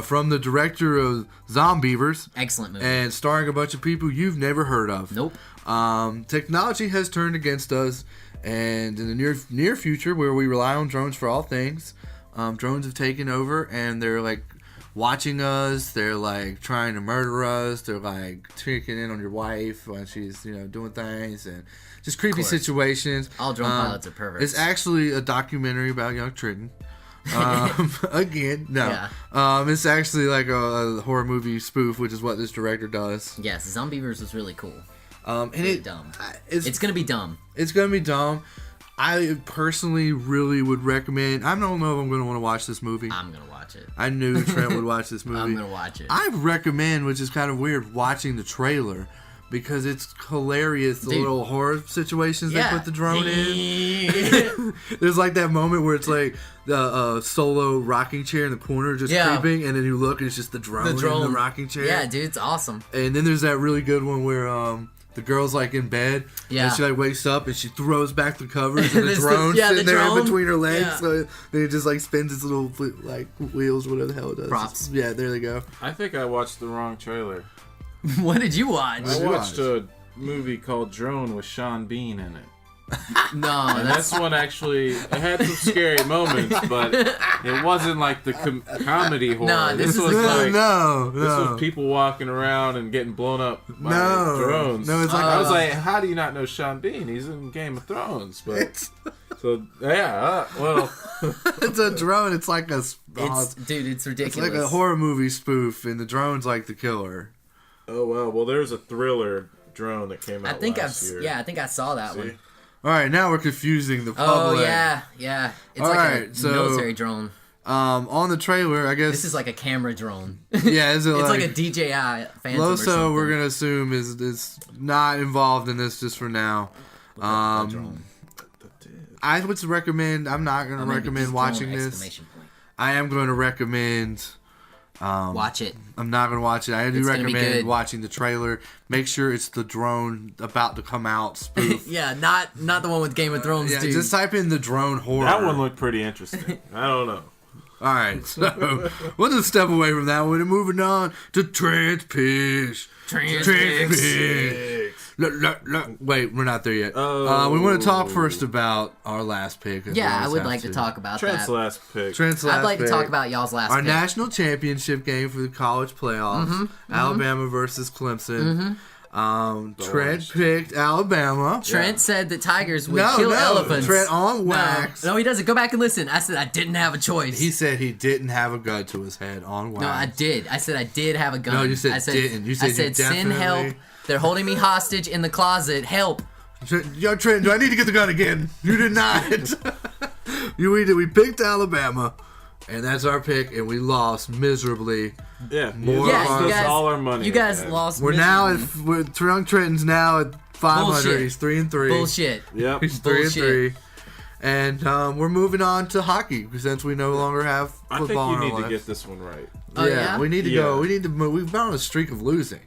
From the director of Zombievers. Excellent movie. And starring a bunch of people you've never heard of. Nope. Technology has turned against us, and in the near future, where we rely on drones for all things, drones have taken over, and they're like watching us. They're like trying to murder us. They're like tricking in on your wife when she's doing things, and just creepy situations. All drone pilots are perverts. It's actually a documentary about young Trenton. Again, no. Yeah. It's actually like a horror movie spoof, which is what this director does. Yes, Zombievers was really cool. And really dumb. It's gonna be dumb. It's gonna be dumb. I personally really would recommend. I don't know if I'm gonna want to watch this movie. I'm gonna watch it. I knew Trent would watch this movie. I'm gonna watch it. I recommend, which is kind of weird, watching the trailer. Because it's hilarious, the little horror situations they put the drone in. There's like that moment where it's like the solo rocking chair in the corner just creeping, and then you look and it's just the drone in the rocking chair. Yeah, dude, it's awesome. And then there's that really good one where the girl's like in bed, and she like wakes up and she throws back the covers, and the drone's sitting there in between her legs, so then it just like spins its little like wheels, whatever the hell it does. Props. Yeah, there they go. I think I watched the wrong trailer. What did you watch? I watched a movie called Drone with Sean Bean in it. No, And this one actually, it had some scary moments, but it wasn't like the comedy horror. Nah, this is was like- like Oh, no. this was people walking around and getting blown up by No. drones. No, it's like- I was like, how do you not know Sean Bean? He's in Game of Thrones, but so yeah, well, It's a drone. It's like a. dude, it's It's ridiculous. like a horror movie spoof, and the drone's like the killer. oh wow. Well, there's a thriller drone that came out I think last year. I think I saw that See? one. All right, now we're confusing the Oh public. yeah. It's All like right, a so- military drone. On the trailer, I guess. This is like a camera drone. Yeah, is it It's like like a DJI Phantom or Loso? something. We're gonna assume is not involved in this just for now. drone. I would recommend. I'm not gonna Maybe recommend just watching drone this. exclamation point. I am going to recommend. Watch it. I'm not going to watch it. I do It's gonna be recommend good. watching the trailer. Make sure it's the drone about to come out spoof. Yeah, not the one with Game of Thrones, Yeah, dude. just type in the drone horror. That one looked pretty interesting. I don't know. All right, so we'll just step away from that one and moving on to Transpish. Transpish. Look. Wait, we're not there yet. We want to talk first about our last pick. as we Yeah, I always would have like to talk about Trent's that. last pick. Trent's I'd last like to pick. talk about y'all's last Our pick. national championship game for the college playoffs. Alabama versus Clemson. Trent picked Alabama. Trent said that tigers would No, kill no, elephants. Trent on wax. No, he doesn't. Go back and listen. I said I didn't have a choice. He said he didn't have a gun to his head on wax. No, I did. I said I did have a gun. No, you said I said, didn't. You said I said you send help. definitely- They're holding me hostage in the closet. Help. Yo, Trent, do I need to get the gun again? You did not. We picked Alabama, and that's our pick, and we lost miserably. Yeah, More you Yeah, lost you us guys, all our money. you guys again. lost. We're now miserably. at Young Trenton's now at 500. Bullshit. He's 3-3. Bullshit. Yep. He's Bullshit. 3-3. And we're moving on to hockey since we no longer have I think football you in our need to lives. get this one right. Oh, yeah? we need to Yeah. go. We need to move. We've been on a streak of losing.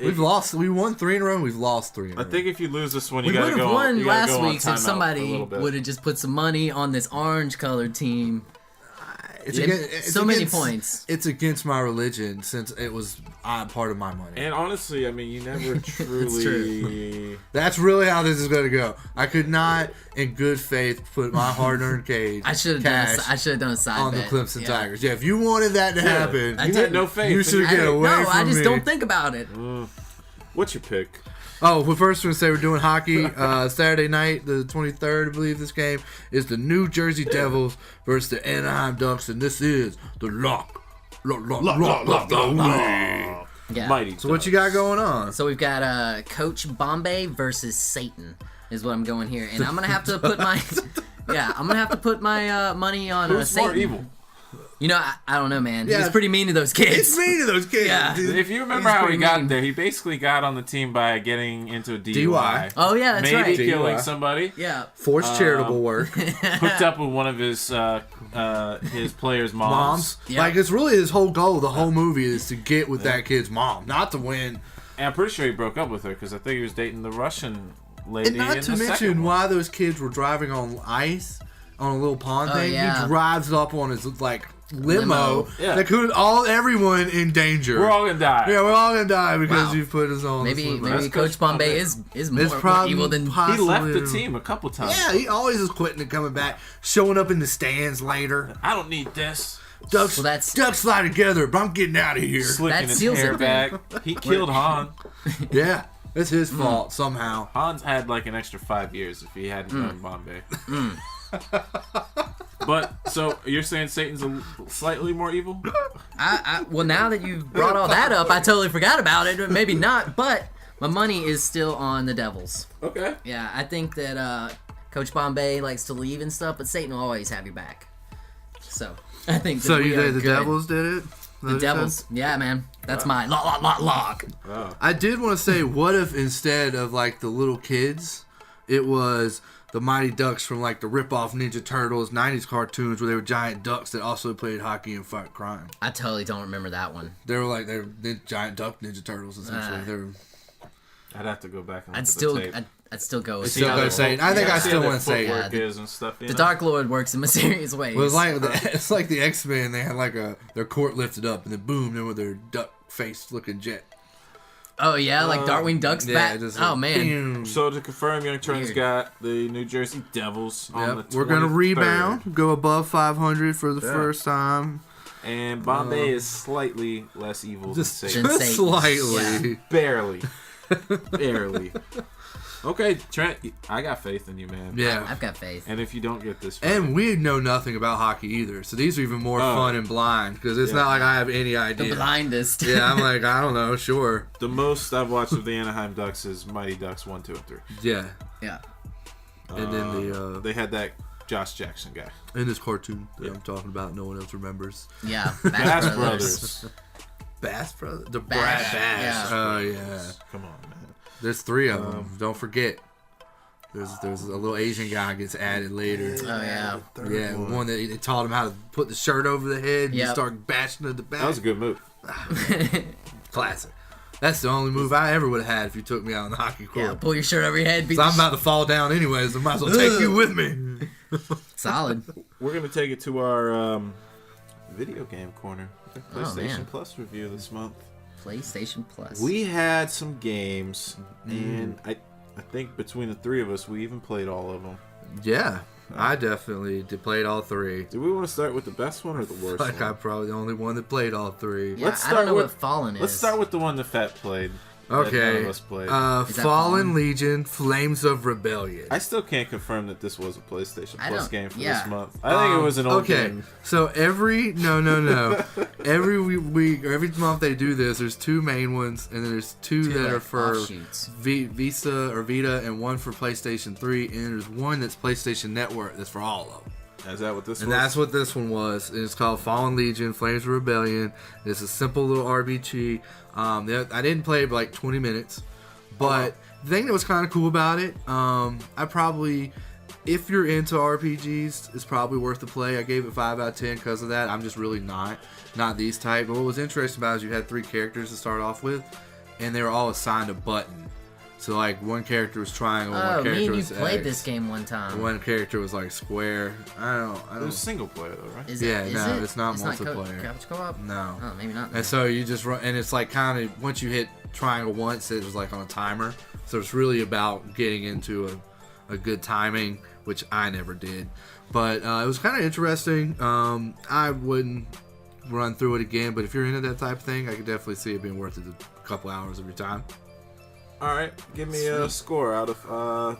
We've lost. We won 3 in a row. And we've lost 3 in a I row. think if you lose this one, you We gotta would go. have won you gotta last go on week timeout if for a somebody little bit. would have just put some money on this orange-colored team. it's Yeah, against, so many points. It's against my religion since it was part of my money. And honestly, I mean, you never truly. That's really how this is going to go. I could not, in good faith, put my hard-earned cage I should have cash done a side on bet. the Clemson Yeah. Tigers. Yeah, if you wanted that to happen, I You did. had no faith. you in should it. get away No, from I just me. don't think about it. What's your pick? Oh, well, first we're going to say we're doing hockey. Saturday night, the 23rd, I believe this game is the New Jersey Devils versus the Anaheim Ducks, and this is the lock of the week. Yeah. Mighty. So what you got going on? So we've got Coach Bombay versus Satan is what I'm going here, and I'm gonna have to put my money on Who's Satan. more evil? You know, I don't know, man. He Yeah. was pretty mean to those kids. It's mean to those kids. Yeah. dude. If you remember He's how he pretty got mean. there, he basically got on the team by getting into a DUI. DUI. Oh yeah, that's Maybe right. killing DUI. somebody. Yeah. Forced charitable work. Hooked up with one of his players' moms. Moms. Yeah. Like, it's really his whole goal, the whole movie, is to get with that kid's mom, not to win. And I'm pretty sure he broke up with her because I think he was dating the Russian lady. And not in to the second mention one. why those kids were driving on ice on a little pond Oh, thing. yeah. He drives up on his, like, limo. Yeah. That could everyone in danger. We're all gonna die. Yeah, we're all gonna die because Wow. you put us on. Maybe this limo. maybe Coach Coach Bombay Bombay. is more probably evil than He possibly- left the team a couple times. Yeah, he always is quitting and coming back, showing up in the stands later. I don't need this. Ducks, Well, that's- ducks fly together, but I'm getting out of here. Slicking That his seals hair it, back. He killed Han. Yeah, it's his fault somehow. Han's had like an extra 5 years if he hadn't known Bombay. But so you're saying Satan's slightly more evil? well, now that you've brought all that up, I totally forgot about it. Maybe not, but my money is still on the Devils. Okay. Yeah, I think that Coach Bombay likes to leave and stuff, but Satan will always have your back. So I think. That So we you are think the good. Devils did it? The Devils, yeah, man. That's my lock. Oh. I did want to say, what if instead of like the little kids, it was the Mighty Ducks from like the rip-off Ninja Turtles 90s cartoons where they were giant ducks that also played hockey and fought crime. I totally don't remember that one. They were giant duck Ninja Turtles essentially. They were I'd have to go back and look I'd at still, the tape. I'd still go with still how gotta their say it. I think yeah, I see still how their wanna say it. footwork Yeah, is and stuff. You The know? Dark Lord works in mysterious ways. Well, it's like the X-Men. They had like their court lifted up, and then boom, they were their duck face looking jet. Oh yeah, like Darkwing Duck's back. Oh man. So to confirm, Young Trent's got the New Jersey Devils on the 23rd. We're gonna rebound, go above 500 for the first time. And Bombay is slightly less evil than Satan. Just slightly. Yeah. Barely. Okay, Trent, I got faith in you, man. Yeah. I've got faith. And if you don't get this And we know nothing about hockey either, so these are even more fun and blind, because it's not like I have any idea. The blindest. Yeah, I'm like, I don't know, sure. The most I've watched of the Anaheim Ducks is Mighty Ducks 1, 2, and 3. Yeah. Yeah. And then they had that Josh Jackson guy. in this cartoon that I'm talking about, no one else remembers. Yeah. Bass Brothers. Bass Brothers? The Bash, Bash. yeah. Oh, yeah. Come on, man. There's 3 of them. Don't forget. There's a little Asian guy gets added later. Oh yeah. Yeah, one that they taught him how to put the shirt over the head and Yep. start bashing at the back. That was a good move. Classic. That's the only move I ever would have had if you took me out on the hockey court. Yeah. Pull your shirt over your head. Beat So I'm about to fall down anyways. I might as well take you with me. Solid. We're going to take it to our video game corner. PlayStation man. Plus review this month. PlayStation Plus. We had some games, and I think between the 3 of us, we even played all of them. Yeah, I definitely played all 3. Do we want to start with the best one or the worst Like one? I'm probably the only one that played all 3. Yeah, Let's I don't know start what Fallen is. Let's start with the one that Fat played. That none Okay. of us played. Is that Fallen Fallen? Legion, Flames of Rebellion. I still can't confirm that this was a PlayStation I Plus don't- game for yeah. this month. I think it was an old game. So every every week or every month they do this. There's 2 main ones, and then there's 2 that like, are for offshoots. Visa or Vita, and 1 for PlayStation 3, and there's 1 that's PlayStation Network. That's for all of them. Is that what this And was? that's what this one was. It's called Fallen Legion, Flames of Rebellion. It's a simple little RPG. I didn't play it for like 20 minutes. But the thing that was kind of cool about it, I probably, if you're into RPGs, it's probably worth the play. I gave it 5 out of 10 because of that. I'm just really not these type. But what was interesting about it is you had 3 characters to start off with, and they were all assigned a button. So like one character was triangle, one Oh, character me and you was played X. this game one time. One character was like square. I It don't. was single player though, right? Is Yeah, it? no, Is it? it's not multiplayer. Couch co-op? No. Oh, maybe not. And so you just run, and it's like kind of once you hit triangle once, it was like on a timer. So it's really about getting into a good timing, which I never did. But it was kind of interesting. I wouldn't run through it again, but if you're into that type of thing, I could definitely see it being worth it a couple hours of your time. All right, give me a score out of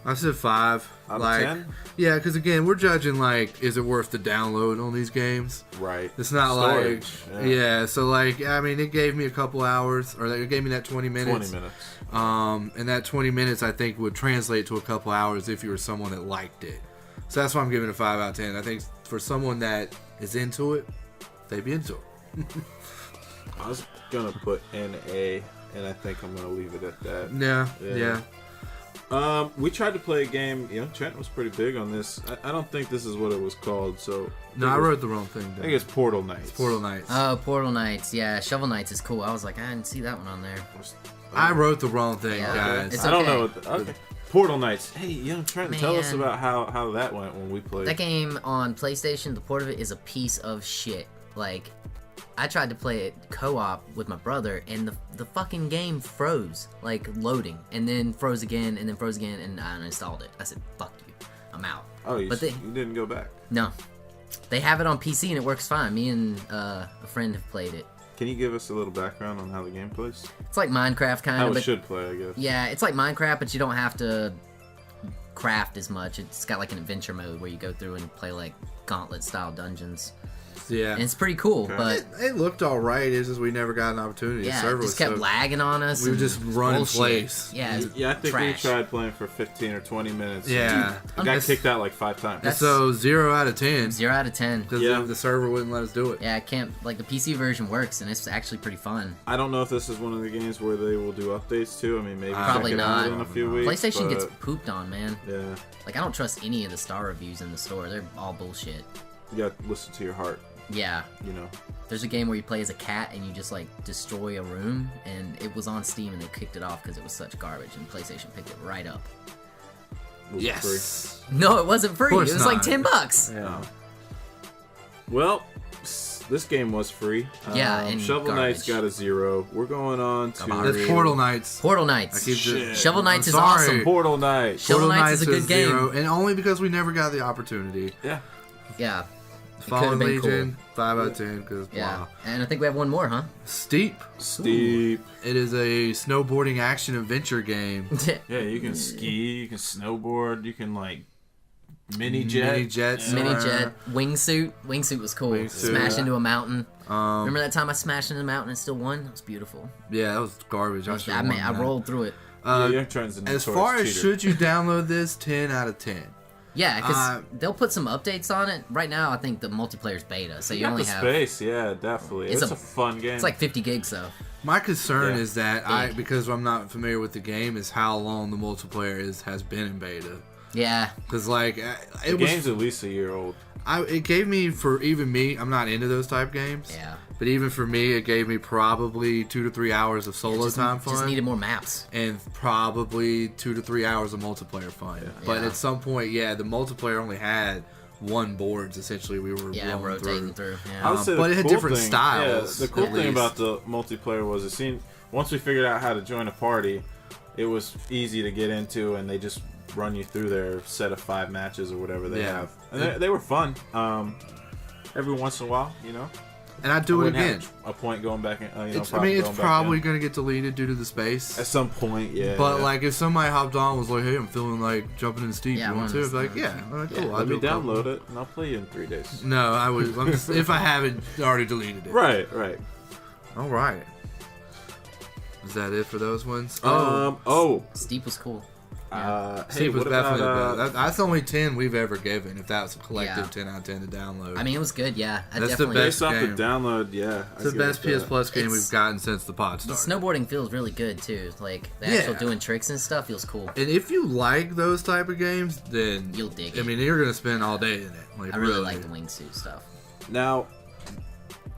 I said 5. Out of like, 10? Yeah, because again, we're judging like, is it worth the download on these games? right. It's not Storage, like, yeah. So like, I mean, it gave me a couple hours, or it gave me that 20 minutes. 20 minutes. And that 20 minutes, I think, would translate to a couple hours if you were someone that liked it. So that's why I'm giving it a 5 out of 10. I think for someone that is into it, they'd be into it. I was gonna put NA, and I think I'm gonna leave it at that. Yeah. We tried to play a game. You know, Trent was pretty big on this. I don't think this is what it was called. So No, I wrote the wrong thing I down. think it's Portal Knights. Portal Knights. Oh, Portal Knights. Yeah, Shovel Knights is cool. I was like, I didn't see that one on there. I wrote the wrong thing, Yeah. guys. It's I don't okay. know. Okay. Portal Knights. Hey, young Trent, tell us Man. about how that went when we played. That game on PlayStation, the port of it is a piece of shit. Like, I tried to play it co-op with my brother, and the fucking game froze, like loading, and then froze again, and then froze again, and I uninstalled it. I said, "Fuck you, I'm out." Oh, you But they- didn't go back. No, they have it on PC and it works fine. Me and a friend have played it. Can you give us a little background on how the game plays? It's like Minecraft kind How of, it but should play, I guess. yeah, it's like Minecraft, but you don't have to craft as much. It's got like an adventure mode where you go through and play like gauntlet style dungeons, Yeah. and it's pretty cool. Okay. But It looked all right. It's just we never got an opportunity. yeah, the server it was just kept so, lagging on us. We would and just run in bullshit. place. Yeah, it's Yeah, I think trash. we tried playing for 15 or 20 minutes. Yeah. I got kicked out like 5 times. And so 0 out of 10 0 out of 10. because Yeah. the server wouldn't let us do it. Yeah, I can't. Like the PC version works, and it's actually pretty fun. I don't know if this is one of the games where they will do updates to. I mean, maybe Probably check it not. out in a few weeks. PlayStation but, gets pooped on, man. Yeah, Like I don't trust any of the star reviews in the store. They're all bullshit. you got to listen to your heart. Yeah. You know. There's a game where you play as a cat and you just like destroy a room, and it was on Steam and they kicked it off because it was such garbage, and PlayStation picked it right up. Was it free? Yes. No, it wasn't free. It course was like not. $10. Yeah. Well, this game was free. Yeah, and Shovel Knight's got a 0. We're going on to It's Portal Knights. Portal Knights. Shit. Shovel Knights I'm is sorry. awesome. Portal Knight. Shovel Knights is a good game. 0, and only because we never got the opportunity. Yeah. Yeah. Fallen been Legion, 5 out of 10. Because Yeah. And I think we have one more, huh? Steep. Steep. It is a snowboarding action adventure game. Yeah, you can ski, you can snowboard, you can like mini jet. Mini jets. Mini jet. Wingsuit. Wingsuit was cool. Wingsuit. Smash into a mountain. Um, Remember that time I smashed into a mountain and still won? That was beautiful. Yeah, that was garbage. I rolled through it. Your trend's a As notorious far as cheater. should you download this, 10 out of 10. Yeah, because they'll put some updates on it. Right now, I think the multiplayer's beta, so you got only the have... space, yeah, definitely. It's a fun game. It's like 50 gigs, though. My concern Yeah. is that Big. because I'm not familiar with the game, is how long the multiplayer has been in beta. Yeah. Because like the it was, game's at least a year old. it gave me, for even me, I'm not into those type games. Yeah. But even for me, it gave me probably 2 to 3 hours of solo time fun. Just needed more maps. And probably 2 to 3 hours of multiplayer fun. But Yeah. at some point, the multiplayer only had one boards. Essentially, we were rolling rotating through. I Yeah. would say but the it had cool different thing, styles, Yeah, the cool at thing least. about the multiplayer was it seemed once we figured out how to join a party, it was easy to get into, and they just run you through their set of 5 matches or whatever they Yeah. have, and they were fun. Every once in a while, And I'd do it wouldn't again. have a point going back in. It's going back probably in. going to get deleted due to the space. At some point, yeah. But like, if somebody hopped on and was like, "Hey, I'm feeling like jumping in Steep, Yeah, you want one to?" of I'd be like, those "Yeah, all right, cool." I'll let me do a couple. download it, and I'll play you in 3 days. No, I would. I'm just, if I haven't already deleted it. Right. All right. Is that it for those ones? Steep was cool. Hey, Steep was what definitely about, the best. That's only 10 we've ever given. If that was a collective Yeah. 10 out of 10 to download. I mean, it was good, yeah. That's the best based off the game. download, yeah. it's the best PS Plus game It's- we've gotten since the pod The started. snowboarding feels really good, too. Like, the Yeah. actual doing tricks and stuff feels cool. And if you like those type of games, then You'll dig I it. mean, you're gonna spend all day in it. Like, I really like the wingsuit stuff. Now,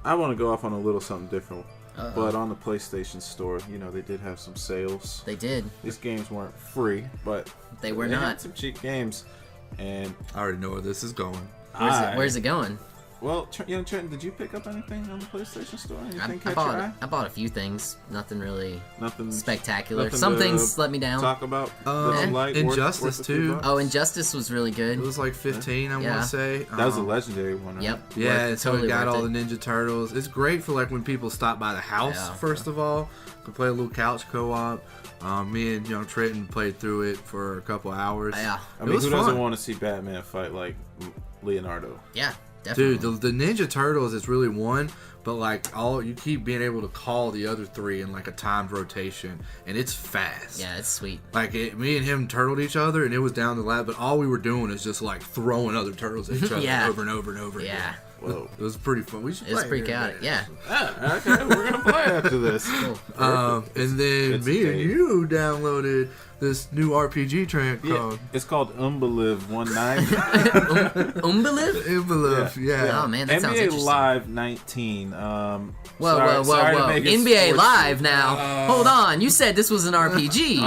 I want to go off on a little something different. Uh-oh. But on the PlayStation Store, they did have some sales. They did. These games weren't free, but They were had not. some cheap games. And I already know where this is going. Where's it going? Well, Trenton, did you pick up anything on the PlayStation Store? Anything I catch your eye? bought a few things. Nothing really Nothing spectacular. nothing Some to things let me down. Talk about Injustice worth the too. $3. Oh, Injustice was really good. It was like 15, I want Yeah. to say. That was a legendary one, right? Yep. Yeah, Worth- and so totally it got worth all it. the Ninja Turtles. It's great for like when people stop by the house, Yeah. first of all. Could play a little couch co-op. Me and Young Trenton played through it for a couple hours. Yeah. I It mean, was who fun. doesn't want to see Batman fight like Leonardo? Yeah, definitely. Dude, the Ninja Turtles is really one, but like you keep being able to call the other 3 in like a timed rotation, and it's fast. Yeah, it's sweet. Like me and him turtled each other, and it was down the lab, but all we were doing is just like throwing other turtles at each other Yeah. over and over and over again. Yeah. Whoa. It was pretty fun. We should It's play pretty it chaotic. again. Yeah. Okay, we're gonna play after this. Cool. And then It's me and Dave. you downloaded this new RPG track Yeah, called it's called Umbelive 19. Umbelive? Envelope. Yeah. Oh man, that sounds NBA interesting. Live 19. Whoa. sorry to make it NBA sports- Live now. Hold on. You said this was an RPG.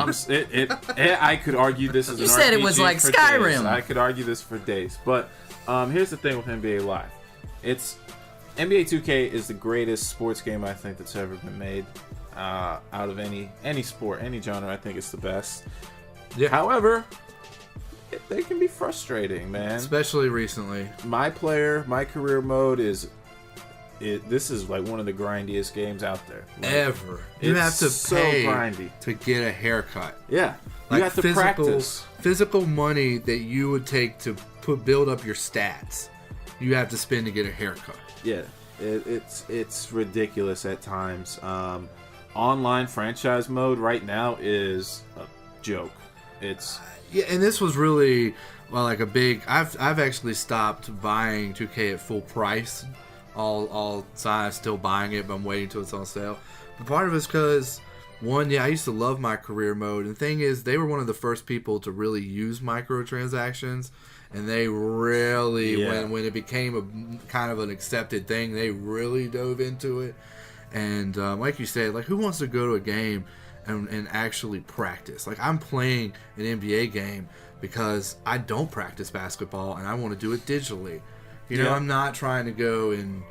I could argue this is You an said it RPG was like for Skyrim. days. I could argue this for days. But here's the thing with NBA Live. NBA 2K is the greatest sports game I think that's ever been made. Out of any sport, any genre, I think it's the best. Yeah. However, they can be frustrating, man. Especially recently. My career mode is this is like one of the grindiest games out there. Like, Ever. You have it's to so pay grindy. to get a haircut. Yeah. You Like have to practice. physical money that you would take to build up your stats. You have to spend to get a haircut. Yeah. It's ridiculous at times. Online franchise mode right now is a joke. It's Yeah, and this was really like a big. I've actually stopped buying 2K at full price. All sides still buying it, but I'm waiting till it's on sale. But part of it's because one, I used to love my career mode. And the thing is, they were one of the first people to really use microtransactions, and they really when it became a kind of an accepted thing, they really dove into it. And like you said, like who wants to go to a game and actually practice? Like I'm playing an NBA game because I don't practice basketball and I want to do it digitally. You know, I'm not trying to go and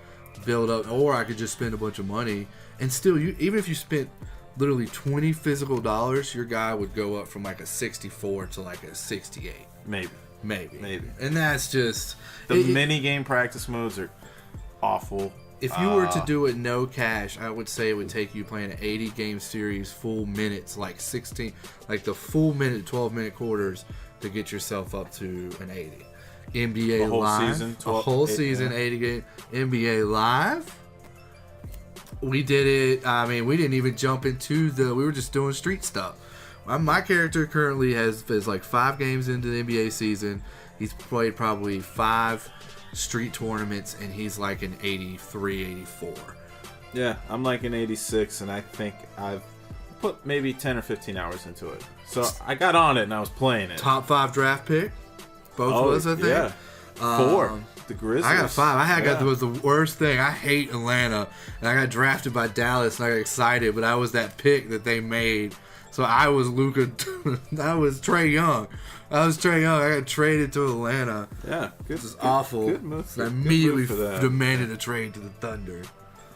build up, or I could just spend a bunch of money and still, even if you spent literally 20 physical dollars, your guy would go up from like a 64 to like a 68. Maybe. And that's just the mini game practice modes are awful. If you were to do it no cash, I would say it would take you playing an 80 game series, full minutes, like 16, like the full minute, 12-minute quarters to get yourself up to an 80. NBA Live, a whole season, 80 game. NBA Live, we did it. I mean, we didn't even jump into we were just doing street stuff. My character currently is like 5 games into the NBA season. He's played probably 5 street tournaments, and he's like an 83, 84. Yeah, I'm like an 86, and I think I've put maybe 10 or 15 hours into it. So I got on it, and I was playing it. Top 5 draft pick? Both of us, I think. Yeah. 4. The Grizzlies. I got 5. That was the worst thing. I hate Atlanta, and I got drafted by Dallas, and I got excited, but I was that pick that they made. So I was Luka. I was Trae Young. I got traded to Atlanta. Yeah, good. This is awful. Good move. So I immediately demanded a trade to the Thunder.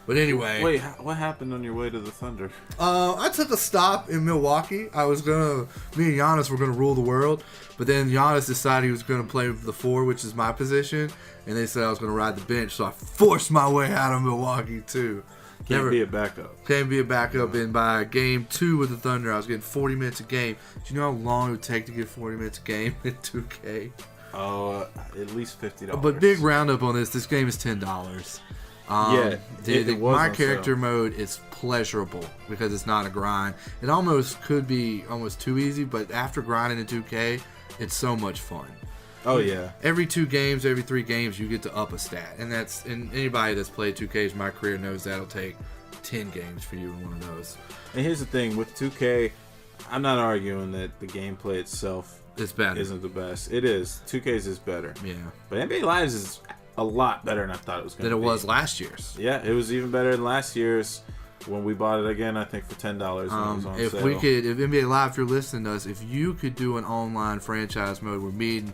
But anyway. Wait, what happened on your way to the Thunder? I took a stop in Milwaukee. Me and Giannis were gonna rule the world, but then Giannis decided he was gonna play the 4, which is my position, and they said I was gonna ride the bench, so I forced my way out of Milwaukee too. Can't be a backup. And by game 2 with the Thunder, I was getting 40 minutes a game. Do you know how long it would take to get 40 minutes a game in 2K? Oh, at least $50. But big roundup on this. This game is $10. My character mode is pleasurable because it's not a grind. It almost could be almost too easy, but after grinding in 2K, it's so much fun. Oh yeah. Every 2 games, every 3 games, you get to up a stat, and anybody that's played 2Ks in my career knows that'll take 10 games for you in one of those. And here's the thing with 2K, I'm not arguing that the gameplay itself isn't the best. It is. 2K's is better. Yeah. But NBA Lives is a lot better than I thought it was going to be. Than it was last year's. Yeah, it was even better than last year's when we bought it again, I think for $10 when it was on if sale. If NBA Live, if you're listening to us, if you could do an online franchise mode where me and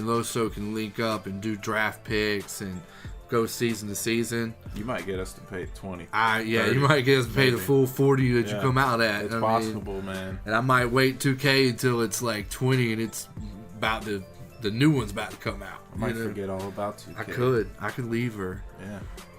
Loso can link up and do draft picks and go season to season, you might get us to pay 20. You might get us to pay the full 40 that you come out at. It's possible, man. And I might wait 2K until it's like 20 and it's about the new one's about to come out. I might forget all about 2K. I could leave her. Yeah,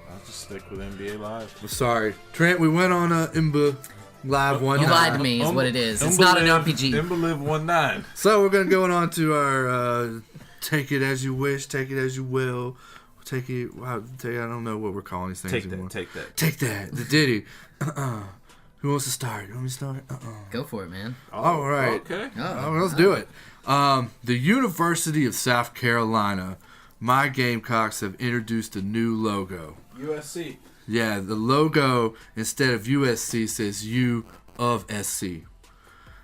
I'll just stick with NBA Live. I'm sorry, Trent. We went on NBA Live one. You lied to me. Is what it is. It's not an RPG. Live 1-9. So we're gonna go on to our take it as you wish, take it as you will. Take it. I don't know what we're calling these things anymore. Take that. The Diddy. Who wants to start? You want me to start? Go for it, man. All right. Okay. Let's do it. The University of South Carolina, my Gamecocks have introduced a new logo. USC. Yeah, the logo instead of USC says U of SC.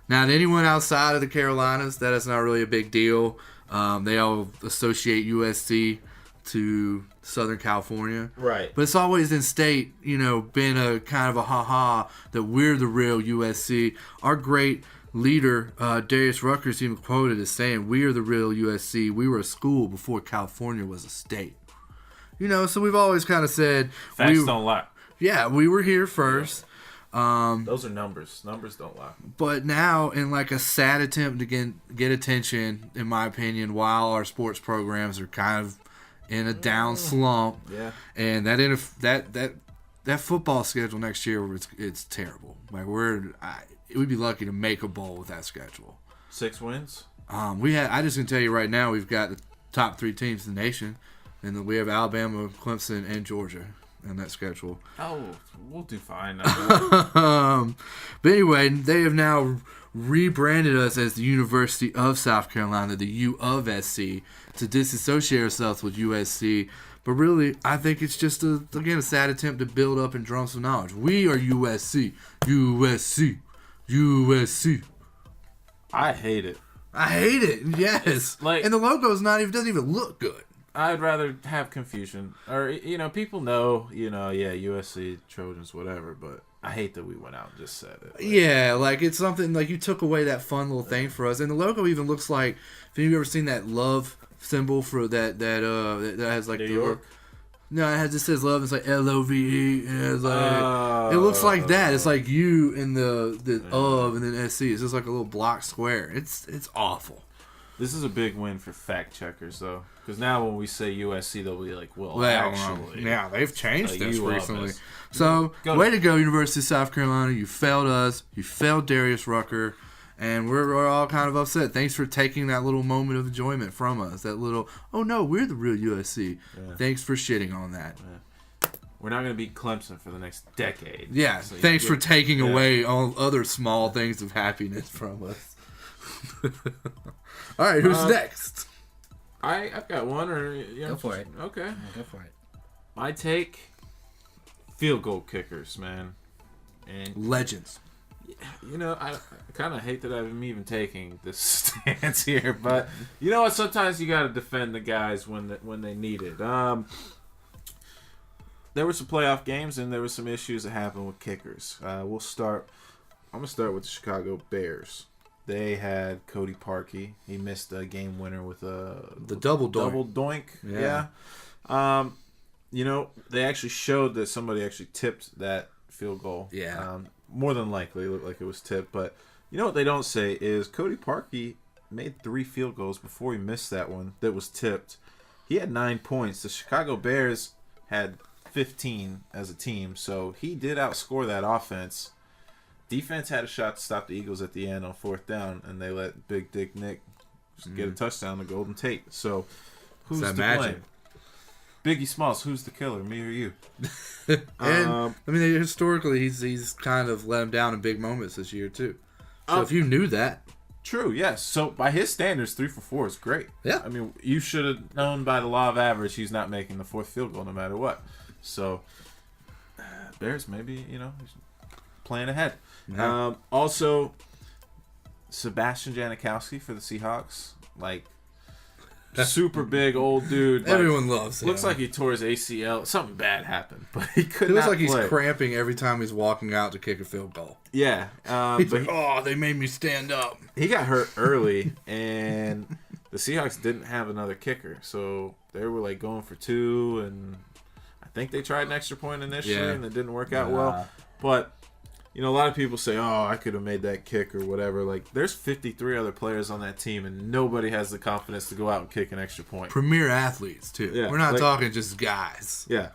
Now, to anyone outside of the Carolinas, that is not really a big deal. They all associate USC to Southern California. Right. But it's always in state, been a kind of a ha-ha that we're the real USC. Our great leader, Darius Rucker's even quoted as saying, "We are the real USC. We were a school before California was a state." So we've always kind of said... Facts don't lie. Yeah, we were here first. Those are numbers. Numbers don't lie. But now, in like a sad attempt to get attention, in my opinion, while our sports programs are kind of in a down slump, and that football schedule next year, it's terrible. Like we'd be lucky to make a bowl with that schedule. 6 wins. I just can tell you right now, we've got the top 3 teams in the nation, and we have Alabama, Clemson, and Georgia in that schedule. Oh, we'll do fine. But anyway, they have now rebranded us as the University of South Carolina, the U of SC, to disassociate ourselves with USC. But really, I think it's just a sad attempt to build up and drum some knowledge. We are USC, USC, USC. I hate it. Yes. And the logo doesn't even look good. I'd rather have confusion, or people know, USC, Trojans, whatever. But I hate that we went out and just said it. Yeah, like it's something like you took away that fun little thing for us, and the logo even looks like. Have you ever seen that love symbol for that has like New York? it says love. It's like LOVE, and it's like it looks like that. It's like U and the of and then SC. It's just like a little block square. It's awful. This is a big win for fact checkers, though, because now when we say USC, they'll be like, well actually, yeah, they've changed this recently. us. So, way to go, University of South Carolina. You failed us. You failed Darius Rucker. And we're all kind of upset. Thanks for taking that little moment of enjoyment from us. That little, oh no, we're the real USC. Yeah. Thanks for shitting on that. Yeah. We're not going to beat Clemson for the next decade. Yeah, so thanks for taking away all other small things of happiness from us. All right, who's next? I've got one. Go for it. Okay. Yeah, go for it. My take, field goal kickers, man. And legends. You know, I kind of hate that I'm even taking this stance here, but you know what? Sometimes you got to defend the guys when they need it. There were some playoff games, and there were some issues that happened with kickers. I'm gonna start with the Chicago Bears. They had Cody Parkey. He missed a game winner with the double doink. Yeah. You know, they actually showed that somebody actually tipped that field goal. Yeah. More than likely, it looked like it was tipped. But you know what they don't say is Cody Parkey made 3 field goals before he missed that one that was tipped. He had 9 points. The Chicago Bears had 15 as a team, so he did outscore that offense. Defense had a shot to stop the Eagles at the end on 4th down, and they let Big Dick Nick just get a touchdown to Golden Tate. So who's to blame? Biggie Smalls, who's the killer, me or you? And I mean, historically, he's kind of let him down in big moments this year too. So if you knew that, true, yes. So by his standards, 3 for 4 is great. Yeah, I mean, you should have known by the law of average he's not making the 4th field goal no matter what. So Bears maybe playing ahead. Yeah. Also, Sebastian Janikowski for the Seahawks, like. Super big old dude. Like, everyone loves him. Looks like he tore his ACL. Something bad happened, but he could not play. It looks like he's cramping every time he's walking out to kick a field goal. Yeah. He's like, they made me stand up. He got hurt early, and the Seahawks didn't have another kicker, so they were like going for 2, and I think they tried an extra point initially, and it didn't work out well. But you know, a lot of people say, I could have made that kick or whatever. Like, there's 53 other players on that team, and nobody has the confidence to go out and kick an extra point. Premier athletes, too. Yeah, we're not talking just guys. Yeah.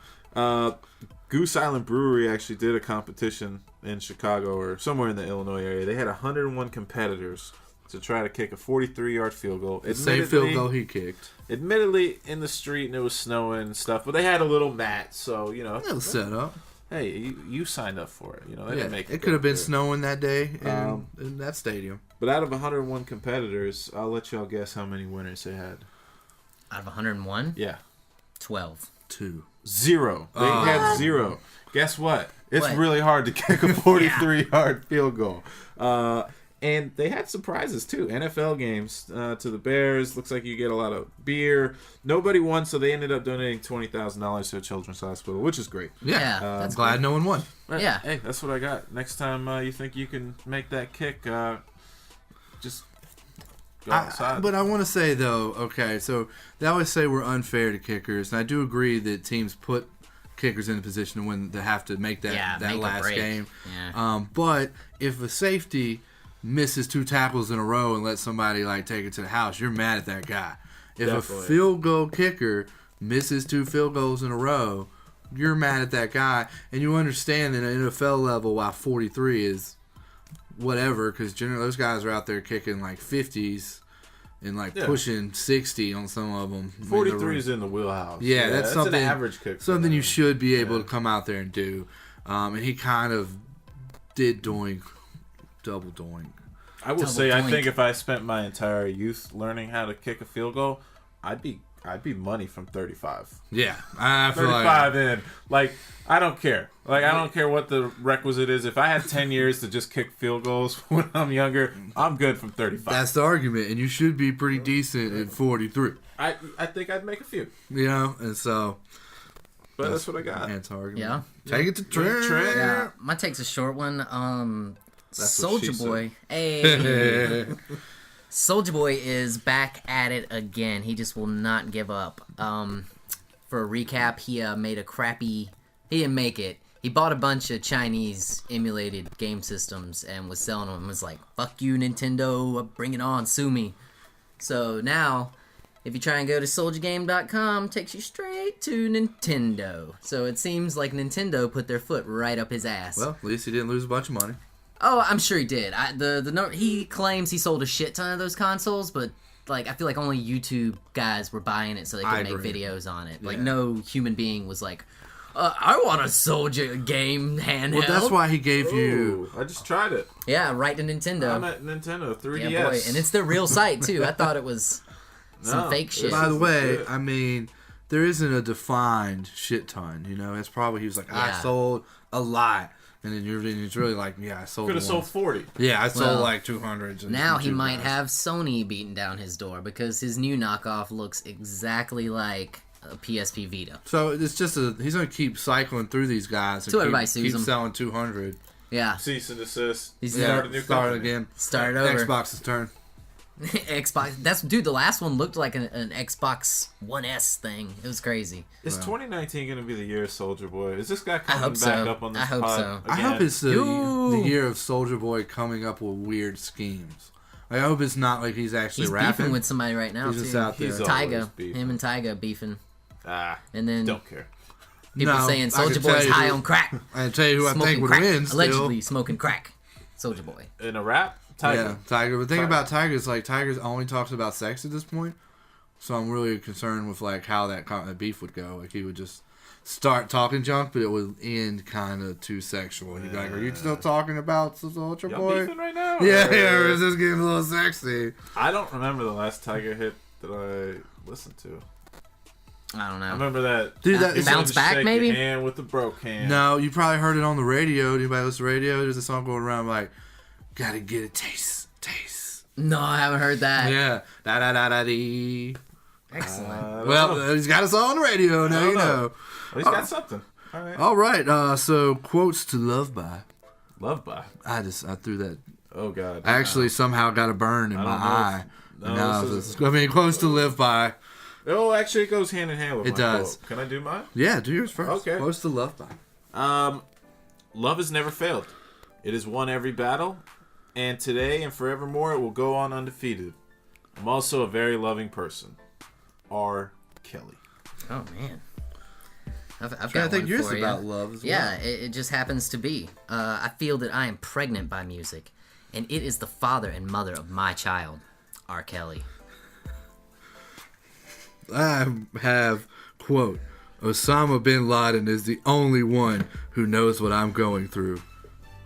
Goose Island Brewery actually did a competition in Chicago or somewhere in the Illinois area. They had 101 competitors to try to kick a 43-yard field goal. The same field goal he kicked. Admittedly, in the street, and it was snowing and stuff, but they had a little mat, so, you know. It was set up. Hey, you signed up for it. You know, they didn't make it. It could have been snowing that day in that stadium. But out of 101 competitors, I'll let y'all guess how many winners they had. Out of 101? Yeah. 12. 2. 0. They had 0. Guess what? It's really hard to kick a 43-yard field goal. And they had surprises, too. NFL games to the Bears. Looks like you get a lot of beer. Nobody won, so they ended up donating $20,000 to a children's hospital, which is great. Yeah, that's glad no one won. Yeah. Hey, that's what I got. Next time you think you can make that kick, just go outside. But I want to say, though, okay, so they always say we're unfair to kickers, and I do agree that teams put kickers in a position to win, to have to make that last game. Yeah. But if a safety misses 2 tackles in a row and lets somebody take it to the house, you're mad at that guy. If a field goal kicker misses 2 field goals in a row, you're mad at that guy, and you understand that at an NFL level why 43 is whatever, because generally those guys are out there kicking 50s and pushing 60 on some of them. 43 is in the wheelhouse. Yeah, that's something, an average kick. Something you should be able to come out there and do. And he kind of did double doink. I will say, I think if I spent my entire youth learning how to kick a field goal, I'd be money from 35. Yeah, I feel 35 in. I don't care. I don't care what the requisite is. If I had 10 years to just kick field goals when I'm younger, I'm good from 35. That's the argument, and you should be pretty decent at 43. I think I'd make a few. You know, and so. But that's what I got. That's argument. Yeah. Take it to Trent. Yeah. My take's a short one. Soldier Boy. Hey. Soldier Boy is back at it again. He just will not give up. for a recap, he made a crappy. He didn't make it. He bought a bunch of Chinese emulated game systems and was selling them. And was like, "Fuck you, Nintendo! Bring it on, sue me." So now, if you try and go to soldiergame.com, takes you straight to Nintendo. So it seems like Nintendo put their foot right up his ass. Well, at least he didn't lose a bunch of money. Oh, I'm sure he did. He claims he sold a shit ton of those consoles, but like I feel like only YouTube guys were buying it so they could make videos on it. Like no human being was like, I want a Soldier game handheld. Well, that's why he gave you. I just tried it. Yeah, right to Nintendo. I'm at Nintendo 3DS. Yeah, boy, and it's their real site too. I thought it was some fake shit. By the way, I mean, there isn't a defined shit ton. You know, it's probably he was like, I sold a lot. And then it's really like, yeah, I sold. Could have sold 40. Yeah, I sold like 200. Now he might have Sony beating down his door because his new knockoff looks exactly like a PSP Vita. So it's just he's gonna keep cycling through these guys. So everybody sues him. Keep selling 200. Yeah. Cease and desist. Start again. Start over. Xbox's turn. Xbox. The last one looked like an Xbox One S thing. It was crazy. Is 2019 going to be the year of Soldier Boy? Is this guy coming back up on this pod? I hope so. Again? I hope it's the year of Soldier Boy coming up with weird schemes. I hope it's not like he's actually rapping. He's beefing with somebody right now, he's too. Just out there. Tyga. Him and Tyga beefing. And then don't care. People saying Soldier Boy's high on crack. I can tell you who I think would win. Allegedly smoking crack. Soldier Boy. In a rap? Tiger. Yeah, Tiger. But the thing about Tiger is like Tiger only talks about sex at this point, so I'm really concerned with like how that beef would go. Like he would just start talking junk, but it would end kind of too sexual. He'd be like, "Are you still talking about Soldier Boy?" Beefing right now? Yeah, or is this getting a little sexy? I don't remember the last Tiger hit that I listened to. I don't know. I remember that. Dude, that Bounce Back, maybe? Hand with the broke hand. No, you probably heard it on the radio. Anybody listen to radio? There's a song going around like, "Gotta get a taste." No, I haven't heard that. Yeah. Da da da da dee. Excellent. Well, he's got us all on the radio now. You know. Well, he's got something. All right. So quotes to love by. Love by. I threw that. Oh God. I actually somehow got a burn in my eye. Quotes to live by. Oh, actually, it goes hand in hand with it does. Quote. Can I do mine? Yeah, do yours first. Okay. Quotes to love by. Love has never failed. It has won every battle, and today and forevermore it will go on undefeated. I'm also a very loving person. R. Kelly. Oh man. I've I got think one yours for about you. love as well. Yeah, it just happens to be. I feel that I am pregnant by music, and it is the father and mother of my child, R. Kelly. I have, quote, Osama bin Laden is the only one who knows what I'm going through.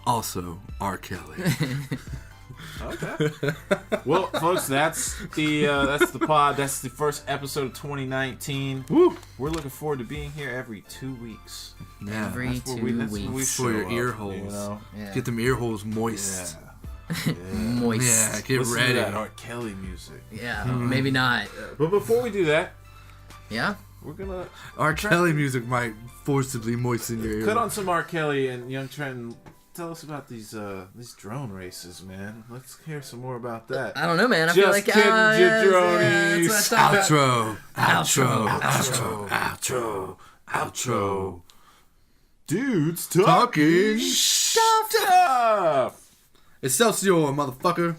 Also, R. Kelly. Okay. Well, folks, that's the pod. That's the first episode of 2019. Woo! We're looking forward to being here every 2 weeks. Yeah, Every 2 weeks. for your ear holes. You know? Yeah. Get them ear holes moist. Yeah. Moist. Yeah, get Listen ready. to that R. Kelly music. Yeah, maybe not. But before we do that, Yeah? we're gonna R. Kelly music might forcibly moisten your ear. cut on some R. Kelly and Young Trenton. Tell us about these drone races, man. Let's hear some more about that. I don't know, man. I Just feel like kidding, yeah, jabronis. that's what I thought. Outro. Dudes Talking stuff. Excelsior, motherfucker.